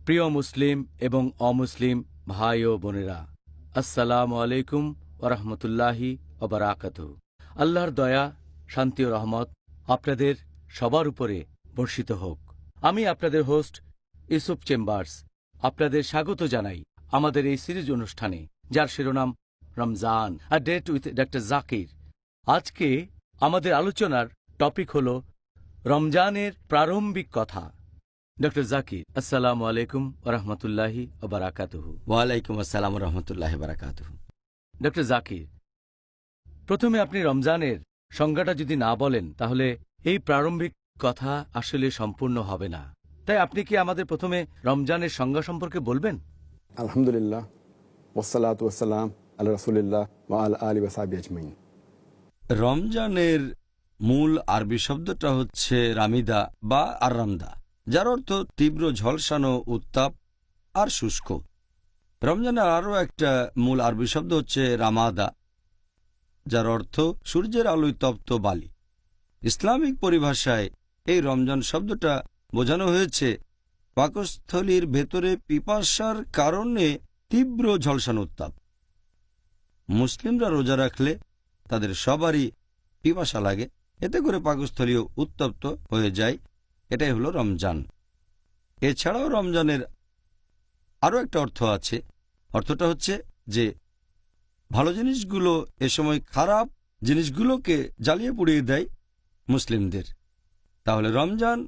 প্রিয় মুসলিম এবং অমুসলিম ভাই ও বোনেরা, আসসালামু আলাইকুম ওয়া রাহমাতুল্লাহি ওয়া বারাকাতুহু। আল্লাহর দয়া, শান্তি ও রহমত আপনাদের সবার উপরে বর্ষিত হোক। আমি আপনাদের হোস্ট ইউসুফ চেম্বার্স আপনাদের স্বাগত জানাই আমাদের এই সিরিজ অনুষ্ঠানে, যার শিরোনাম Ramzan, a date with doctor Zakir. আজকে আমাদের আলোচনার টপিক হল রমজানের প্রারম্ভিক কথা। ডক্টর জাকির, আসসালামু আলাইকুম ওয়া রাহমাতুল্লাহি ওয়া বারাকাতুহু। ওয়ালাইকুম আসসালাম রহমতুল্লাহ বারাকাতুহু। ডক্টর জাকির, প্রথমে আপনি রমজানের সংজ্ঞাটা যদি না বলেন, তাহলে এই প্রারম্ভিক কথা আসলে সম্পূর্ণ হবে না। তাই আপনি কি আমাদের প্রথমে রমজানের সংজ্ঞা সম্পর্কে বলবেন? আলহামদুলিল্লাহ, ওয়াসসালাতু ওয়াসসালাম আলা রাসূলিল্লাহ ওয়া আলা আলিহি ওয়া সাহবিহি আজমাইন। রমজানের মূল আরবি শব্দটা হচ্ছে রামিদা বা আররামদা, যার অর্থ তীব্র ঝলসানো, উত্তাপ আর শুষ্ক। রমজানের আরও একটা মূল আরবি শব্দ হচ্ছে রামাদা, যার অর্থ সূর্যের আলোয় তপ্ত বালি। ইসলামিক পরিভাষায় এই রমজান শব্দটা বোঝানো হয়েছে পাকস্থলীর ভেতরে পিপাসার কারণে তীব্র ঝলসানো উত্তাপ। মুসলিমরা রোজা রাখলে তাদের সবারই পিপাসা লাগে, এতে করে পাকস্থলীয় উত্তপ্ত হয়ে যায়। এটাই হলো রমজান। এছাড়াও রমজানের আরও একটা অর্থ আছে। অর্থটা হচ্ছে যে ভালো জিনিসগুলো এ সময় খারাপ জিনিসগুলোকে জ্বালিয়ে পুড়িয়ে দেয় মুসলিমদের। তাহলে রমজান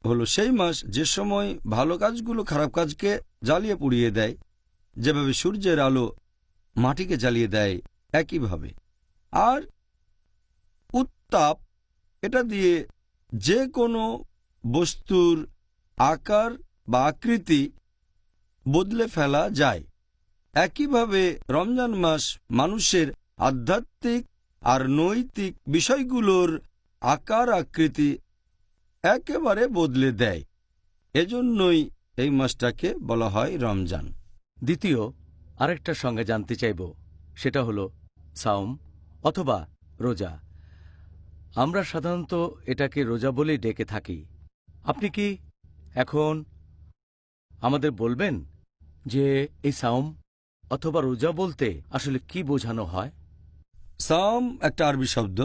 হলো সেই মাস যে সময় ভালো কাজগুলো খারাপ কাজকে জ্বালিয়ে পুড়িয়ে দেয়। যেভাবে সূর্যের আলো মাটিকে জ্বালিয়ে দেয়, একইভাবে। আর উত্তাপ, এটা দিয়ে যে কোনো বস্তুর আকার বা আকৃতি বদলে ফেলা যায়। একইভাবে রমজান মাস মানুষের আধ্যাত্মিক আর নৈতিক বিষয়গুলোর আকার আকৃতি একেবারে বদলে দেয়। এজন্যই এই মাসটাকে বলা হয় রমজান। দ্বিতীয় আরেকটা সংজ্ঞা জানতে চাইব, সেটা হলো সাওম অথবা রোজা। আমরা সাধারণত এটাকে রোজা বলেই ডেকে থাকি। আপনি কি এখন আমাদের বলবেন যে এই সাওম অথবা রোজা বলতে আসলে কি বোঝানো হয়? সাওম একটা আরবি শব্দ,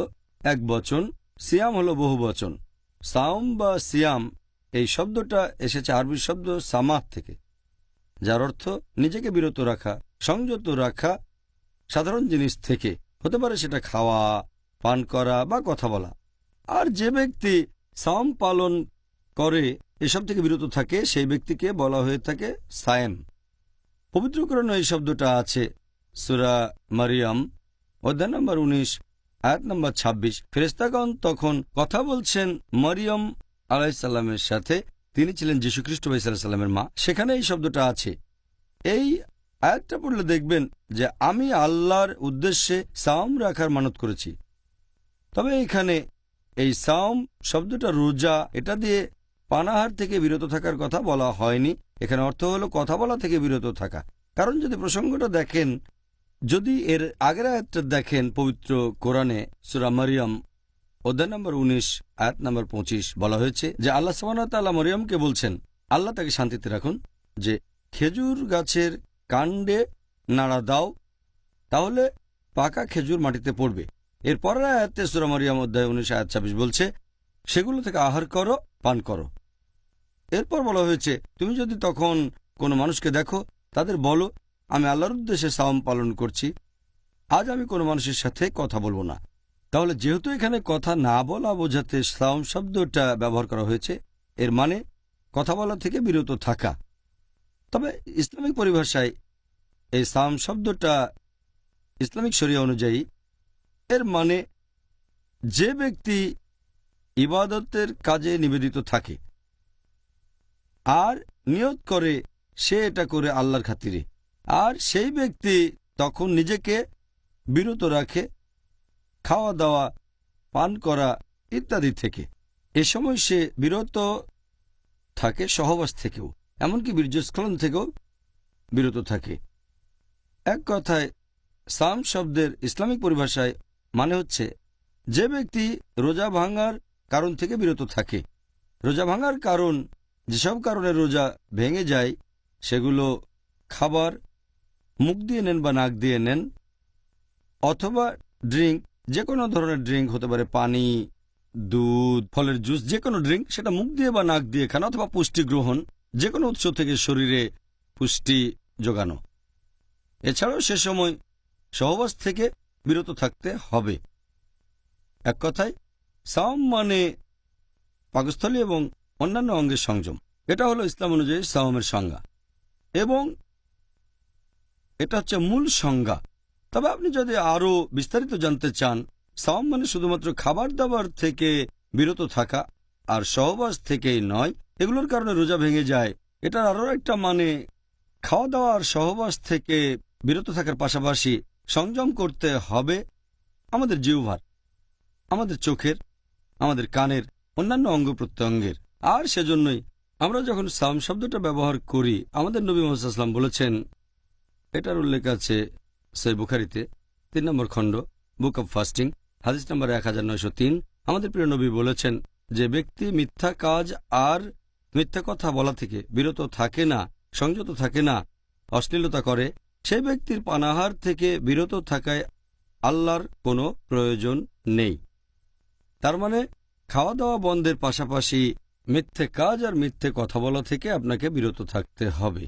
এক বচন। সিয়াম হলো বহু বচন। সাওম বা সিয়াম এই শব্দটা এসেছে আরবি শব্দ সামাহ থেকে, যার অর্থ নিজেকে বিরত রাখা, সংযত রাখা সাধারণ জিনিস থেকে। হতে পারে সেটা খাওয়া, পান করা বা কথা বলা। আর যে ব্যক্তি সাওম পালন করে, এসব থেকে বিরত থাকে, সেই ব্যক্তিকে বলা হয়ে থাকে সায়েম। পবিত্র কোরআনে এই শব্দটা আছে সূরা মারিয়াম অধ্যায় নম্বর 19 আয়াত নম্বর 26। ফেরেশতাগণ তখন কথা বলছেন মরিয়ম আলাইহিসসালামের সাথে। তিনি ছিলেন যীশুখ্রিস্ট আলাইহিস সালামের মা। সেখানে এই শব্দটা আছে। এই আয়াতটা পড়লে দেখবেন যে আমি আল্লাহর উদ্দেশ্যে সাওম রাখার মানত করেছি। তবে এখানে এই সাওম শব্দটা রোজা, এটা দিয়ে পানাহার থেকে বিরত থাকার কথা বলা হয়নি। এখানে অর্থ হলো কথা বলা থেকে বিরত থাকা। কারণ যদি প্রসঙ্গটা দেখেন, যদি এর আগের আয়াতটা দেখেন পবিত্র কোরআনে সূরা মারিয়াম অধ্যায় নম্বর 19 আয়াত নম্বর 25, বলা হয়েছে যে আল্লাহ সুবহানাহু ওয়া তাআলা মরিয়মকে বলছেন, আল্লাহ তাকে শান্তিতে রাখুন, যে খেজুর গাছের কাণ্ডে নাড়া দাও, তাহলে পাকা খেজুর মাটিতে পড়বে। এর পরের আয়াতে সূরা মারিয়াম অধ্যায় 19 আয়াত 26 বলছে, সেগুলো থেকে আহার করো, পান করো। এরপর বলা হয়েছে, তুমি যদি তখন কোনো মানুষকে দেখো, তাদের বলো, আমি আল্লাহর উদ্দেশ্যে সাওম পালন করছি, আজ আমি কোনো মানুষের সাথে কথা বলবো না। তাহলে যেহেতু এখানে কথা না বলা বোঝাতে সাওম শব্দটা ব্যবহার করা হয়েছে, এর মানে কথা বলা থেকে বিরত থাকা। তবে ইসলামিক পরিভাষায় এই সাওম শব্দটা ইসলামিক শরিয়া অনুযায়ী এর মানে যে ব্যক্তি ইবাদতের কাজে নিবেদিত থাকে আর নিয়ত করে সে এটা করে আল্লাহর খাতিরে, আর সেই ব্যক্তি তখন নিজেকে বিরত রাখে খাওয়া দাওয়া, পান করা ইত্যাদি থেকে। এ সময় সে বিরত থাকে সহবাস থেকেও, এমনকি বীর্যস্খলন থেকেও বিরত থাকে। এক কথায় সাওম শব্দের ইসলামিক পরিভাষায় মানে হচ্ছে যে ব্যক্তি রোজা ভাঙার কারণ থেকে বিরত থাকে। রোজা ভাঙার কারণ যেসব কারণে রোজা ভেঙে যায় সেগুলো খাবার মুখ দিয়ে নেন বা নাক দিয়ে নেন, অথবা ড্রিঙ্ক, যে কোনো ধরনের ড্রিঙ্ক হতে পারে, পানি, দুধ, ফলের জুস, যে কোনো ড্রিঙ্ক, সেটা মুখ দিয়ে বা নাক দিয়ে খান, অথবা পুষ্টি গ্রহণ, যে কোনো উৎস থেকে শরীরে পুষ্টি যোগানো। এছাড়াও সে সময় সহবাস থেকে বিরত থাকতে হবে। এক কথায় সাওম মানে পাকস্থলী এবং অন্যান্য অঙ্গের সংযম। এটা হলো ইসলাম অনুযায়ী সাওমের সংজ্ঞা, এবং এটা হচ্ছে মূল সংজ্ঞা। তবে আপনি যদি আরও বিস্তারিত জানতে চান, সাওম মানে শুধুমাত্র খাবার দাবার থেকে বিরত থাকা আর সহবাস থেকেই নয়, এগুলোর কারণে রোজা ভেঙে যায়। এটার আরও একটা মানে খাওয়া দাওয়া আর সহবাস থেকে বিরত থাকার পাশাপাশি সংযম করতে হবে আমাদের জিহ্বার, আমাদের চোখের, আমাদের কানের, অন্যান্য অঙ্গ প্রত্যঙ্গের। আর সেজন্যই আমরা যখন সাওম শব্দটা ব্যবহার করি, আমাদের নবী মুহাম্মদ সাল্লাল্লাহু আলাইহি ওয়াসাল্লাম বলেছেন, এটার উল্লেখ আছে সহিহ বুখারীতে ৩ নম্বর খণ্ড, বুক অব ফাস্টিং, হাদিস নম্বর 1903। আমাদের প্রিয় নবী বলেছেন, যে ব্যক্তি মিথ্যা কাজ আর মিথ্যা কথা বলা থেকে বিরত থাকে না, সংযত থাকে না, অশ্লীলতা করে, সেই ব্যক্তির পানাহার থেকে বিরত থাকায় আল্লাহর কোনো প্রয়োজন নেই। তার মানে খাওয়া দাওয়া বন্ধের পাশাপাশি মিথ্যে কাজ আর মিথ্যে কথা বলা থেকে আপনাকে বিরত থাকতে হবে।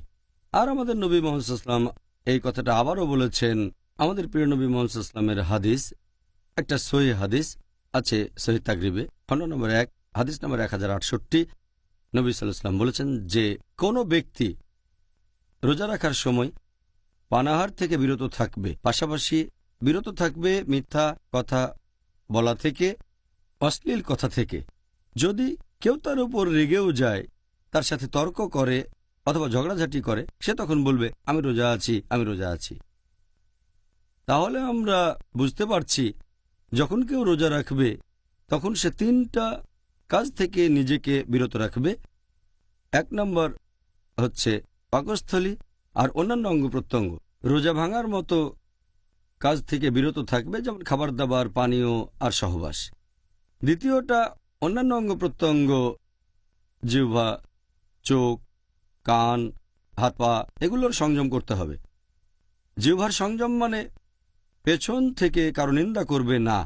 আর আমাদের নবী মুহাম্মদ সাল্লাল্লাহু আলাইহি ওয়াসাল্লাম এই কথাটা আবারও বলেছেন। আমাদের প্রিয় নবী মুহাম্মদ সাল্লাল্লাহু আলাইহি ওয়াসাল্লামের হাদিস, একটা সহিহ হাদিস আছে সহিহ তাগরিবে, খণ্ড নম্বর 1, হাদিস নম্বর 1068। নবী সাল্লাল্লাহু আলাইহি ওয়াসাল্লাম বলেছেন যে কোনো ব্যক্তি রোজা রাখার সময় পানাহার থেকে বিরত থাকবে, পাশাপাশি বিরত থাকবে মিথ্যা কথা বলা থেকে, অশ্লীল কথা থেকে। যদি কেউ তার উপর রেগেও যায়, তার সাথে তর্ক করে অথবা ঝগড়াঝাটি করে, সে তখন বলবে আমি রোজা আছি, আমি রোজা আছি। তাহলে আমরা বুঝতে পারছি যখন কেউ রোজা রাখবে তখন সে 3টা কাজ থেকে নিজেকে বিরত রাখবে। 1 নম্বর হচ্ছে পাকস্থলী আর অন্যান্য অঙ্গ প্রত্যঙ্গ। রোজা ভাঙার মতো কাজ থেকে বিরত থাকবে, যেমন খাবার দাবার, পানীয় আর সহবাস। দ্বিতীয়টা অন্যান্য অঙ্গ প্রত্যঙ্গ, জিহ্বা, চোখ, কান, হাত পা, এগুলোর সংযম করতে হবে। জিহ্বার সংযম মানে পেছন থেকে কারো নিন্দা করবে না,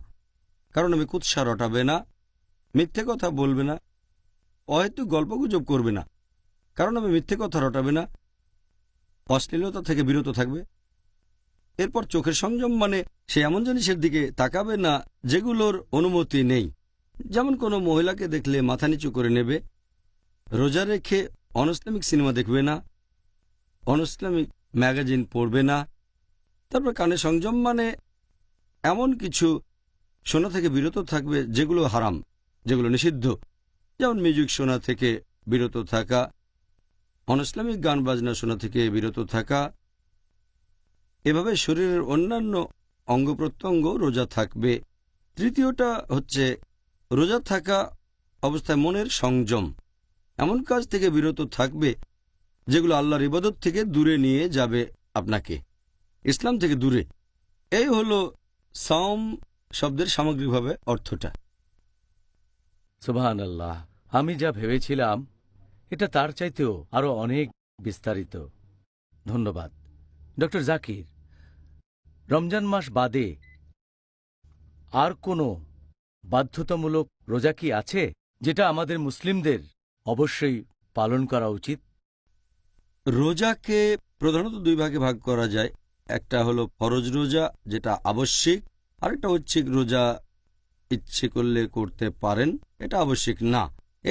কারণ আমি কুৎসা রটাবে না, মিথ্যে কথা বলবে না, অহেতুক গল্পগুজব করবে না, কারণ আমি মিথ্যে কথা রটাবে না, অশ্লীলতা থেকে বিরত থাকবে। এরপর চোখের সংযম মানে সে এমন জিনিসের দিকে তাকাবে না যেগুলোর অনুমতি নেই, যেমন কোনো মহিলাকে দেখলে মাথা নিচু করে নেবে, রোজা রেখে অনইসলামিক সিনেমা দেখবে না, অনইসলামিক ম্যাগাজিন পড়বে না। তারপর কানে সংযম মানে এমন কিছু শোনা থেকে বিরত থাকবে যেগুলো হারাম, যেগুলো নিষিদ্ধ, যেমন মিউজিক শোনা থেকে বিরত থাকা, অনইসলামিক গান বাজনা শোনা থেকে বিরত থাকা। এভাবে শরীরের অন্যান্য অঙ্গ প্রত্যঙ্গ রোজা থাকবে। তৃতীয়টা হচ্ছে রোজা থাকা অবস্থায় মনের সংযম, এমন কাজ থেকে বিরত থাকবে যেগুলো আল্লাহর ইবাদত থেকে দূরে নিয়ে যাবে আপনাকে, ইসলাম থেকে দূরে। এই হলো সাওম শব্দের সামগ্রিকভাবে অর্থটা। সুবহানাল্লাহ, আমি যা ভেবেছিলাম এটা তার চাইতেও আরো অনেক বিস্তারিত। ধন্যবাদ ডক্টর জাকির। রমজান মাস বাদে আর কোনো বাধ্যতামূলক রোজা কি আছে যেটা আমাদের মুসলিমদের অবশ্যই পালন করা উচিত? রোজাকে প্রধানত 2 ভাগে ভাগ করা যায়। একটা হলো ফরজ রোজা, যেটা আবশ্যিক, আরেকটা ঐচ্ছিক রোজা, ইচ্ছে করলে করতে পারেন, এটা আবশ্যিক না।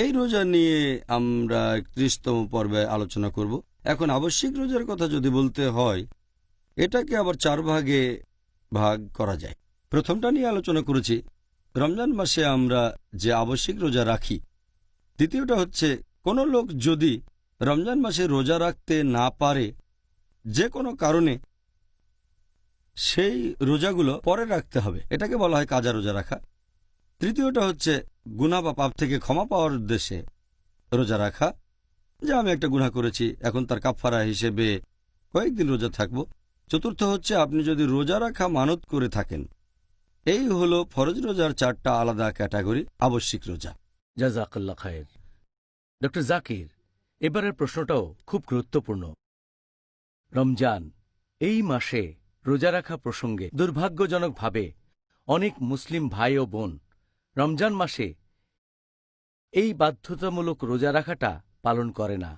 এই রোজা নিয়ে আমরা 31তম পর্বে আলোচনা করব। এখন আবশ্যিক রোজার কথা যদি বলতে হয়, এটাকে আবার 4 ভাগে ভাগ করা যায়। প্রথমটা নিয়ে আলোচনা করেছি, রমজান মাসে আমরা যে আবশ্যিক রোজা রাখি। দ্বিতীয়টা হচ্ছে কোনো লোক যদি রমজান মাসে রোজা রাখতে না পারে যে কোনো কারণে, সেই রোজাগুলো পরে রাখতে হবে, এটাকে বলা হয় কাজা রোজা রাখা। তৃতীয়টা হচ্ছে গুনাহ বা পাপ থেকে ক্ষমা পাওয়ার উদ্দেশ্যে রোজা রাখা, যে আমি একটা গুনাহ করেছি, এখন তার কাফারা হিসেবে কয়েকদিন রোজা থাকব। চতুর্থ হচ্ছে আপনি যদি রোজা রাখা মানত করে থাকেন। এই হলো ফরজ রোজার 4টা আলাদা ক্যাটাগরি, আবশ্যিক রোজা। জাযাকাল্লাহ খায়ের। ডক্টর জাকির, এবারের প্রশ্নটাও খুব গুরুত্বপূর্ণ। রমজান এই মাসে রোজা রাখা প্রসঙ্গে দুর্ভাগ্যজনকভাবে অনেক মুসলিম ভাই ও বোন রমজান মাসে এই বাধ্যতামূলক রোজা রাখাটা পালন করে না।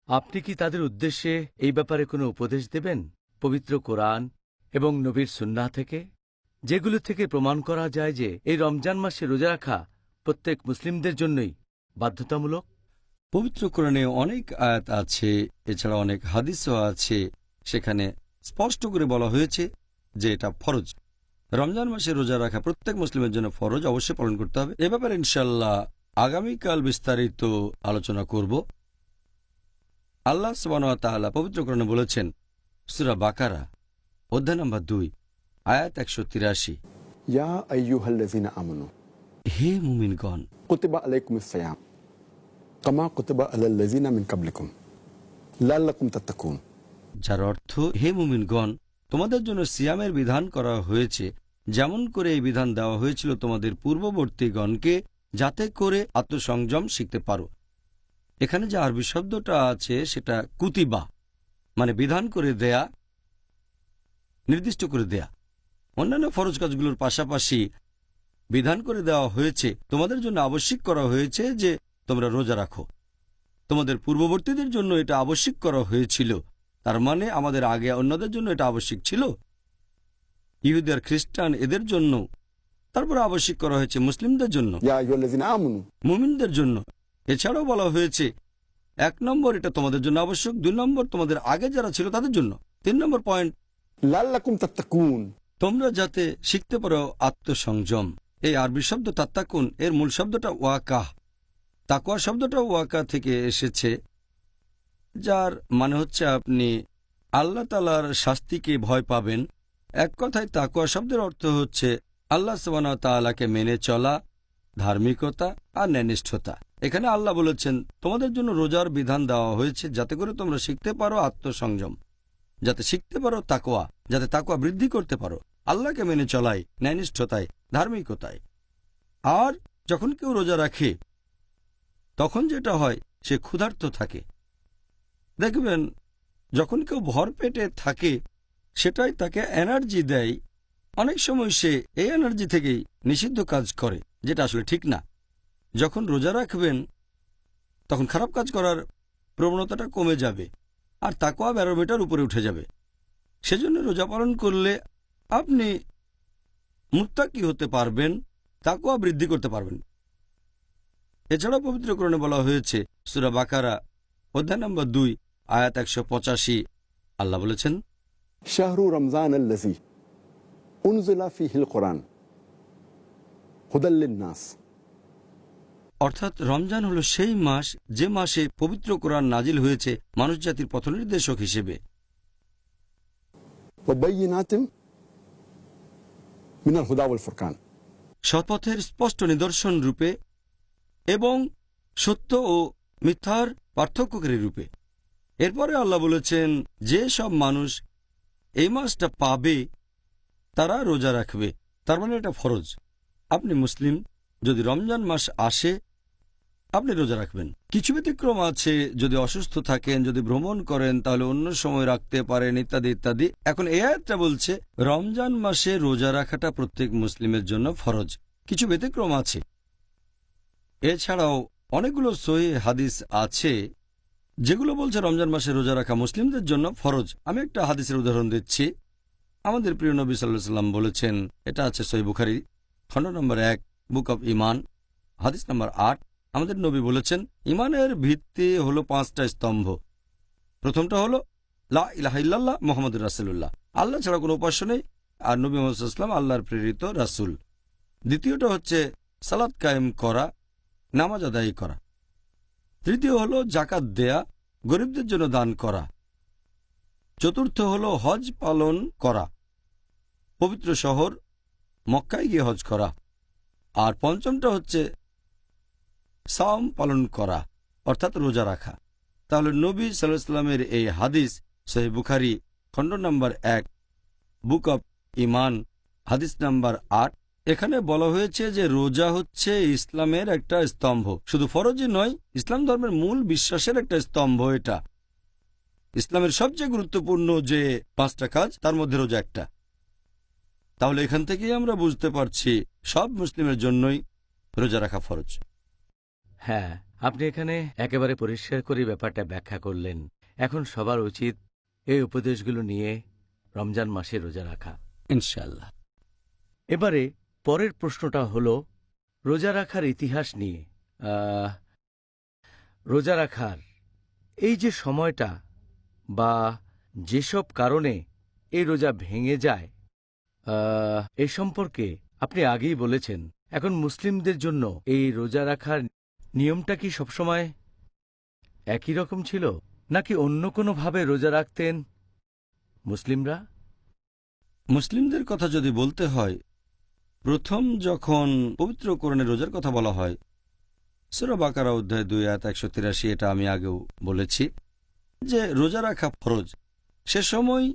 আপনি কি তাদের উদ্দেশ্যে এই ব্যাপারে কোনো উপদেশ দেবেন পবিত্র কোরআন এবং নবীর সুন্নাহ থেকে, যেগুলো থেকে প্রমাণ করা যায় যে এই রমজান মাসে রোজা রাখা প্রত্যেক মুসলিমদের জন্যই বাধ্যতামূলক? পবিত্র কোরআনে অনেক আয়াত আছে, এছাড়া অনেক হাদিসও আছে, সেখানে স্পষ্ট করে বলা হয়েছে যে এটা ফরজ। রমজান মাসে রোজা রাখা প্রত্যেক মুসলিমের জন্য ফরজ, অবশ্যই পালন করতে হবে। এ ব্যাপারে ইনশাল্লাহ আগামীকাল বিস্তারিত আলোচনা করব। আল্লাহ সুবহানাহু ওয়া তাআলা পবিত্র কোরআনে বলেছেন, সূরা বাকারা অধ্যায় নম্বর 2 আয়াত 183, ইয়া আইয়ুহাল্লাযিনা আমানু, হে মুমিনগণ, কুতিবা আলাইকুমুস সিয়াম কামা কুতিবা আলাল্লাযিনা মিন ক্বাবলিকুম লাআল্লাকুম তাত্তাকুন। যার অর্থ, হে মুমিনগণ, তোমাদের জন্য সিয়ামের বিধান করা হয়েছে যেমন করে এই বিধান দেওয়া হয়েছিল তোমাদের পূর্ববর্তীগণকে, যাতে করে আত্মসংযম শিখতে পারো। এখানে যে আরবি শব্দটা আছে সেটা কুতিবা, মানে বিধান করে দেয়া, নির্দিষ্ট করে দেয়া। অন্যান্য ফরজ কাজগুলোর পাশাপাশি বিধান করে দেওয়া হয়েছে, তোমাদের জন্য আবশ্যিক করা হয়েছে যে তোমরা রোজা রাখো। তোমাদের পূর্ববর্তীদের জন্য এটা আবশ্যিক করা হয়েছিল, তার মানে আমাদের আগে অন্যদের জন্য এটা আবশ্যিক ছিল, ইহুদি আর খ্রিস্টান এদের জন্য। তারপরে আবশ্যিক করা হয়েছে মুসলিমদের জন্য, ইয়া আইয়ুহাল্লাযিনা আমানু, মুমিনদের জন্য। এছাড়াও বলা হয়েছে 1 নম্বর এটা তোমাদের জন্য আবশ্যক, 2 নম্বর তোমাদের আগে যারা ছিল তাদের জন্য, 3 নম্বর পয়েন্ট লাআল্লাকুম তাত্তাকুন, তোমরা যাতে শিখতে পারো আত্মসংযম। এই আরবি শব্দ তাত্তাকুন এর মূল শব্দটা ওয়াকাহ। তাকওয়া শব্দটা ওয়াকা থেকে এসেছে, যার মানে হচ্ছে আপনি আল্লাহ তাআলার শাস্তিকে ভয় পাবেন। এক কথায় তাকওয়া শব্দের অর্থ হচ্ছে আল্লাহ সুবহানাহু ওয়া তাআলাকে মেনে চলা, ধার্মিকতা আর ন্যায়নিষ্ঠতা। এখানে আল্লাহ বলেছেন তোমাদের জন্য রোজার বিধান দেওয়া হয়েছে যাতে করে তোমরা শিখতে পারো আত্মসংযম, যাতে শিখতে পারো তাকওয়া, যাতে তাকওয়া বৃদ্ধি করতে পারো আল্লাহকে মেনে চলায়, ন্যায়নিষ্ঠতায়, ধার্মিকতায়। আর যখন কেউ রোজা রাখে তখন যেটা হয়, সে ক্ষুধার্ত থাকে। দেখবেন যখন কেউ ভর পেটে থাকে সেটাই তাকে এনার্জি দেয়। অনেক সময় সে এই এনার্জি থেকেই নিষিদ্ধ কাজ করে, যেটা আসলে ঠিক না। যখন রোজা রাখবেন তখন খারাপ কাজ করার প্রবণতাটা কমে যাবে আর তাকওয়া ব্যারোমিটার উপরে উঠে যাবে। সেজন্য রোজা পালন করলে আপনি মুত্তাকি হতে পারবেন, তাকওয়া বৃদ্ধি করতে পারবেন। এছাড়াও পবিত্র কোরআনে বলা হয়েছে, সূরা বাকারা অধ্যায় নম্বর 2 আয়াত 185, আল্লাহ বলেছেন, শাহরু রমজান আল্লাযী উনজিলা ফীহিল কুরআন হুদাল লিন-নাস, অর্থাৎ রমজান হলো সেই মাস যে মাসে পবিত্র কোরআন নাজিল হয়েছে মানুষ জাতির পথনির্দেশক হিসেবে, ওয়া বাইয়িনাতিন মিনাল হুদা ওয়াল ফুরকান, সৎপথের স্পষ্ট নিদর্শন রূপে এবং সত্য ও মিথ্যার পার্থক্যকারী রূপে। এরপরে আল্লাহ বলেছেন, যে সব মানুষ এই মাসটা পাবে তারা রোজা রাখবে। তার মানে এটা ফরজ। আপনি মুসলিম, যদি রমজান মাস আসে আপনি রোজা রাখবেন। কিছু ব্যতিক্রম আছে, যদি অসুস্থ থাকেন, যদি ভ্রমণ করেন তাহলে অন্য সময় রাখতে পারেন, ইত্যাদি ইত্যাদি। এখন এই আয়াতটা বলছে রমজান মাসে রোজা রাখাটা প্রত্যেক মুসলিমের জন্য ফরজ। কিছু ব্যতিক্রম আছে। এছাড়াও অনেকগুলো সহিহ হাদিস আছে যেগুলো বলছে রমজান মাসে রোজা রাখা মুসলিমদের জন্য ফরজ। আমি একটা হাদিসের উদাহরণ দিচ্ছি। আমাদের প্রিয় নবী সাল্লাল্লাহু আলাইহি ওয়াসাল্লাম বলেছেন, এটা আছে সহিহ বুখারী খণ্ড নম্বর 1 বুক অব ঈমান হাদিস নম্বর 8। আমাদের নবী বলেছেন, ঈমানের ভিত্তি হলো 5টা স্তম্ভ। প্রথমটা হলো লা ইলাহা ইল্লাল্লাহ মুহাম্মাদুর রাসূলুল্লাহ, আল্লাহ ছাড়া কোনো উপাস্য নেই আর নবী মুহাম্মদ সাল্লাল্লাহু আলাইহি ওয়াসাল্লাম আল্লাহর প্রেরিত রাসূল। দ্বিতীয়টা হচ্ছে সালাত কায়েম করা, নামাজ আদায় করা। তৃতীয় হলো যাকাত দেয়া, গরিবদের জন্য দান করা। চতুর্থ হলো হজ পালন করা, পবিত্র শহর মক্কায় গিয়ে হজ করা। আর পঞ্চমটা হচ্ছে সাওম পালন করা, অর্থাৎ রোজা রাখা। তাহলে নবী সাল্লাল্লাহু আলাইহি ওয়াসাল্লামের এই হাদিস সহিহ বুখারী খণ্ড নম্বর 1 বুক অব ঈমান হাদিস নাম্বার 8 এখানে বলা হয়েছে যে রোজা হচ্ছে ইসলামের একটা স্তম্ভ, শুধু ফরজই নয়, ইসলাম ধর্মের মূল বিশ্বাসের একটা স্তম্ভ। এটা ইসলামের সবচেয়ে গুরুত্বপূর্ণ যে 5টা কাজ, তার মধ্যে রোজা একটা। তাহলে এখান থেকেই আমরা বুঝতে পারছি সব মুসলিমের জন্যই রোজা রাখা ফরজ। হ্যাঁ, আপনি এখানে একেবারে পরিষ্কার করে ব্যাপারটা ব্যাখ্যা করলেন। এখন সবার উচিত এই উপদেশগুলো নিয়ে রমজান মাসে রোজা রাখা। ইনশাআল্লাহ। এবারে পরের প্রশ্নটা হলো রোজা রাখার ইতিহাস নিয়ে। রোজা রাখার এই যে সময়টা বা যেসব কারণে এই রোজা ভেঙে যায়, এ সম্পর্কে আপনি আগেই বলেছেন। এখন মুসলিমদের জন্য এই রোজা রাখার নিয়মটা কি সবসময় একই রকম ছিল, নাকি অন্য কোনোভাবে রোজা রাখতেন মুসলিমরা? মুসলিমদের কথা যদি বলতে হয়, প্রথম যখন পবিত্র কোরআনে রোজার কথা বলা হয়, সূরা বাকারা অধ্যায় 2 আয়াত 183, এটা আমি আগেও বলেছি যে রোজা রাখা ফরজ। সে সময়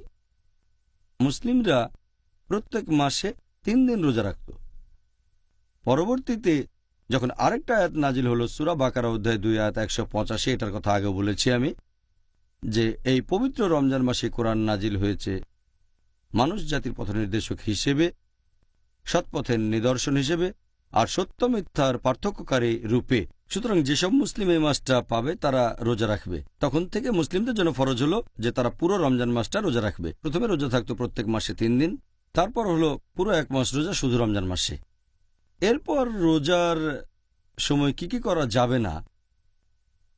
মুসলিমরা প্রত্যেক মাসে 3 দিন রোজা রাখত। পরবর্তীতে যখন আরেকটা আয়াত নাজিল হলো সূরা বাকারা অধ্যায় 2 আয়াত 185, এটার কথা আগেও বলেছি আমি, যে এই পবিত্র রমজান মাসে কোরআন নাজিল হয়েছে মানুষ জাতির পথনির্দেশক হিসেবে, সৎপথের নিদর্শন হিসেবে, আর সত্য মিথ্যার পার্থক্যকারী রূপে। সুতরাং যেসব মুসলিম এই মাসটা পাবে তারা রোজা রাখবে। তখন থেকে মুসলিমদের জন্য ফরজ হলো যে তারা পুরো রমজান মাসটা রোজা রাখবে। প্রথমে রোজা থাকতো প্রত্যেক মাসে 3 দিন, তারপর হলো পুরো 1 মাস রোজা শুধু রমজান মাসে। এরপর রোজার সময় কি করা যাবে না,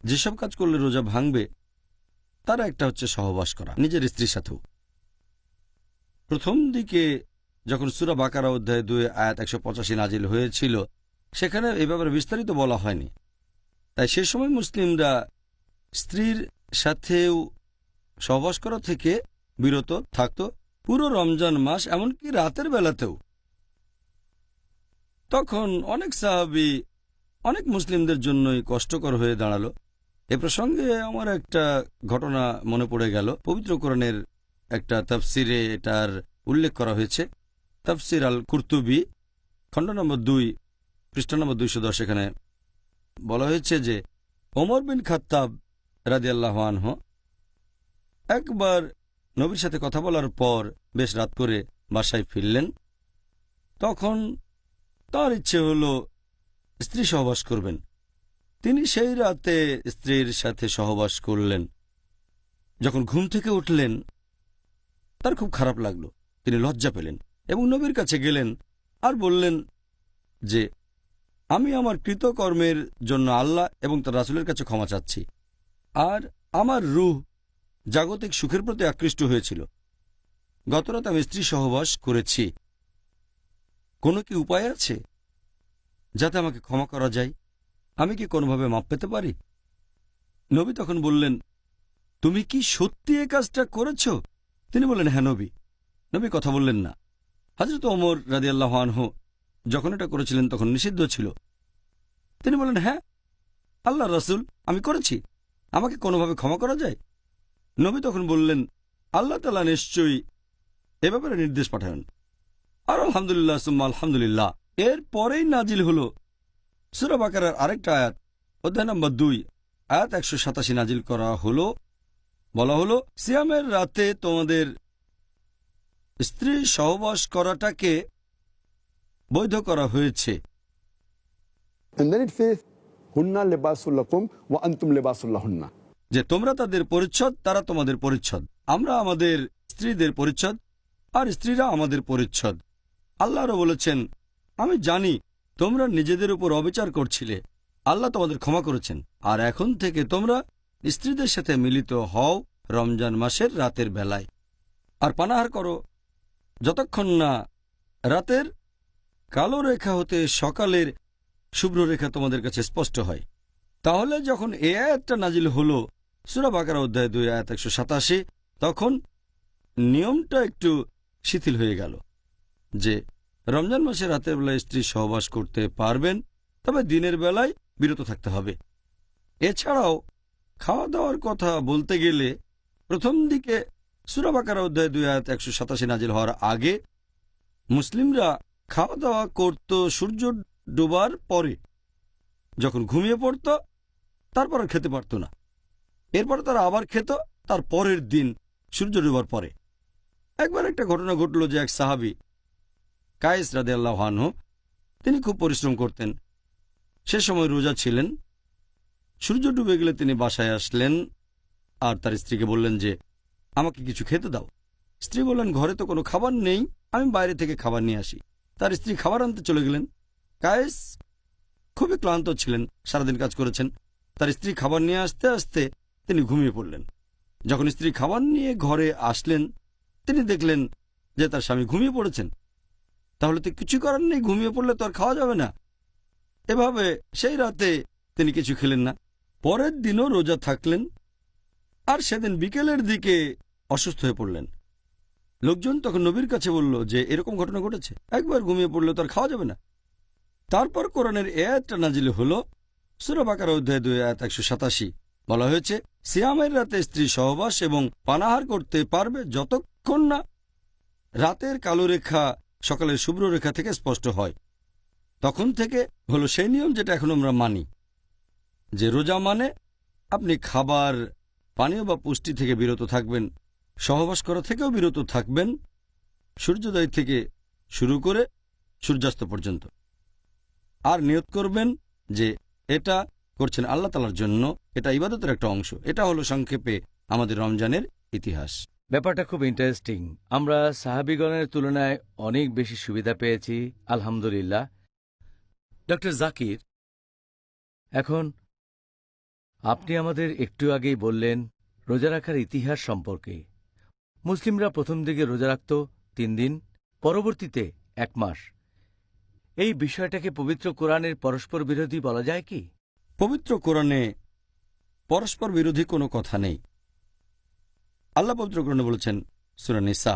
যেসব কাজ করলে রোজা ভাঙবে, তার একটা হচ্ছে সহবাস করা নিজের স্ত্রীর সাথেও। প্রথম দিকে যখন সূরা বাকারা অধ্যায় 2 আয়াত 185 নাজিল হয়েছিল, সেখানে এই ব্যাপারে বিস্তারিত বলা হয়নি। তাই সে সময় মুসলিমরা স্ত্রীর সাথেও সহবাস করা থেকে বিরত থাকত পুরো রমজান মাস, এমনকি রাতের বেলাতেও। তখন অনেক সাহাবী অনেক মুসলিমদের জন্যই কষ্টকর হয়ে দাঁড়ালো। এ প্রসঙ্গে আমার একটা ঘটনা মনে পড়ে গেল। পবিত্র কোরআনের একটা তাফসিরে এটার উল্লেখ করা হয়েছে। তাফসির আল কুরতুবী খণ্ড নম্বর 2 পৃষ্ঠা নম্বর 210, এখানে বলা হয়েছে যে ওমর বিন খাত্তাব রাদিয়াল্লাহু আনহু একবার নবীর সাথে কথা বলার পর বেশ রাত করে বাসায় ফিরলেন। তখন তার ইচ্ছে হলো স্ত্রী সহবাস করবেন। তিনি সেই রাতে স্ত্রীর সাথে সহবাস করলেন। যখন ঘুম থেকে উঠলেন তার খুব খারাপ লাগলো, তিনি লজ্জা পেলেন এবং নবীর কাছে গেলেন আর বললেন যে আমি আমার কৃতকর্মের জন্য আল্লাহ এবং তার রাসূলের কাছে ক্ষমা চাচ্ছি, আর আমার রূহ জাগতিক সুখের প্রতি আকৃষ্ট হয়েছিল। গতরাত আমি স্ত্রী সহবাস করেছি। কোনো কি উপায় আছে যাতে আমাকে ক্ষমা করা যায়? আমি কি কোনোভাবে মাপ পেতে পারি? নবী তখন বললেন, তুমি কি সত্যি এই কাজটা করেছ? তিনি বললেন, হ্যাঁ নবী। নবী কথা বললেন না। হযরত ওমর রাদিয়াল্লাহু আনহু যখন এটা করেছিলেন তখন নিষিদ্ধ ছিল। তিনি বললেন, হ্যাঁ আল্লাহর রাসূল, আমি করেছি, আমাকে কোনোভাবে ক্ষমা করা যায়? নবী তখন বললেন, আল্লাহ তাআলা নিশ্চয়ই এ ব্যাপারে নির্দেশ পাঠান। আর আলহামদুলিল্লাহ সুম্মা আলহামদুলিল্লাহ। এর পরেই নাজিল হলো সূরা বাকারার আরেকটা আয়াত, অধ্যায় নম্বর 2 আয়াত 187 নাজিল করা হলো। বলা হলো, সিয়ামের রাতে তোমাদের স্ত্রী সহবাস করাটাকে বৈধ করা হয়েছে। And then it says, "Hunna libasul lakum wa antum libasul lahunna." যে তোমরা তাদের পরিচ্ছদ, তারা তোমাদের পরিচ্ছদ। আমরা আমাদের স্ত্রীদের পরিচ্ছদ আর স্ত্রীরা আমাদের পরিচ্ছদ। আল্লাহরও বলেছেন, আমি জানি তোমরা নিজেদের উপর অবিচার করছিলে, আল্লাহ তোমাদের ক্ষমা করেছেন, আর এখন থেকে তোমরা স্ত্রীদের সাথে মিলিত হও রমজান মাসের রাতের বেলায়, আর পানাহার করো যতক্ষণ না রাতের কালো রেখা হতে সকালের শুভ্র রেখা তোমাদের কাছে স্পষ্ট হয়। তাহলে যখন এই আয়াতটা নাজিল হলো সূরা বাকারা অধ্যায় 2 আয়াত 187, তখন নিয়মটা একটু শিথিল হয়ে গেল যে রমজান মাসে রাতের বেলায় স্ত্রী সহবাস করতে পারবেন, তবে দিনের বেলায় বিরত থাকতে হবে। এছাড়াও খাওয়া দাওয়ার কথা বলতে গেলে প্রথম দিকে সূরা বাকারা অধ্যায় 2 আয়াত 187 নাজিল হওয়ার আগে মুসলিমরা খাওয়া দাওয়া করত সূর্য ডোবার পরে। যখন ঘুমিয়ে পড়ত তারপর আর খেতে পারত না। এরপরে তারা আবার খেত তার পরের দিন সূর্য ডোবার পরে। একবার একটা ঘটনা ঘটল যে এক সাহাবী কায়েস রাদিয়াল্লাহু আনহু, তিনি খুব পরিশ্রম করতেন, সে সময় রোজা ছিলেন। সূর্য ডুবে গেলে তিনি বাসায় আসলেন আর তার স্ত্রীকে বললেন যে আমাকে কিছু খেতে দাও। স্ত্রী বললেন ঘরে তো কোনো খাবার নেই, আমি বাইরে থেকে খাবার নিয়ে আসি। তার স্ত্রী খাবার আনতে চলে গেলেন। কায়েস খুবই ক্লান্ত ছিলেন, সারাদিন কাজ করেছেন। তার স্ত্রী খাবার নিয়ে আসতে আসতে তিনি ঘুমিয়ে পড়লেন। যখন স্ত্রী খাবার নিয়ে ঘরে আসলেন তিনি দেখলেন যে তার স্বামী ঘুমিয়ে পড়েছেন। তাহলে তো কিছু করার নেই, ঘুমিয়ে পড়লে তো আর খাওয়া যাবে না। এভাবে সেই রাতে তিনি কিছু খেলেন না। পরের দিনও রোজা থাকলেন আর সেদিন বিকেলের দিকে অসুস্থ হয়ে পড়লেন। লোকজন তখন নবীর কাছে বলল যে এরকম ঘটনা ঘটেছে, একবার ঘুমিয়ে পড়লে তো আর খাওয়া যাবে না। তারপর কোরআনের এই আয়াতটা নাজিল হল, সূরা বাকারা অধ্যায় 2 আয়াত 187। বলা হয়েছে সিয়ামের রাতে স্ত্রী সহবাস এবং পানাহার করতে পারবে যতক্ষণ না রাতের কালো রেখা সকালের শুভ্র রেখা থেকে স্পষ্ট হয়। তখন থেকে হলো সেই নিয়ম যেটা এখন আমরা মানি, যে রোজা মানে আপনি খাবার পানীয় বা পুষ্টি থেকে বিরত থাকবেন, সহবাস করা থেকেও বিরত থাকবেন, সূর্যোদয় থেকে শুরু করে সূর্যাস্ত পর্যন্ত। আর নিয়ত করবেন যে এটা করছেন আল্লাহ তাআলার জন্য, এটা ইবাদতের একটা অংশ। এটা হলো সংক্ষেপে আমাদের রমজানের ইতিহাস। ব্যাপারটা খুব ইন্টারেস্টিং। আমরা সাহাবীগণের তুলনায় অনেক বেশি সুবিধা পেয়েছি, আলহামদুলিল্লাহ। ডক্টর জাকির, এখন আপনি আমাদের একটু আগেই বললেন রোজা রাখার ইতিহাস সম্পর্কে। মুসলিমরা প্রথম দিকে রোজা রাখত 3 দিন, পরবর্তীতে 1 মাস। এই বিষয়টাকে পবিত্র কোরআনের পরস্পর বিরোধী বলা যায় কি? পবিত্র কোরআনে পরস্পর বিরোধী কোনো কথা নেই। আল্লাহ পবিত্র কোরআনে বলেছেন সূরা নিসা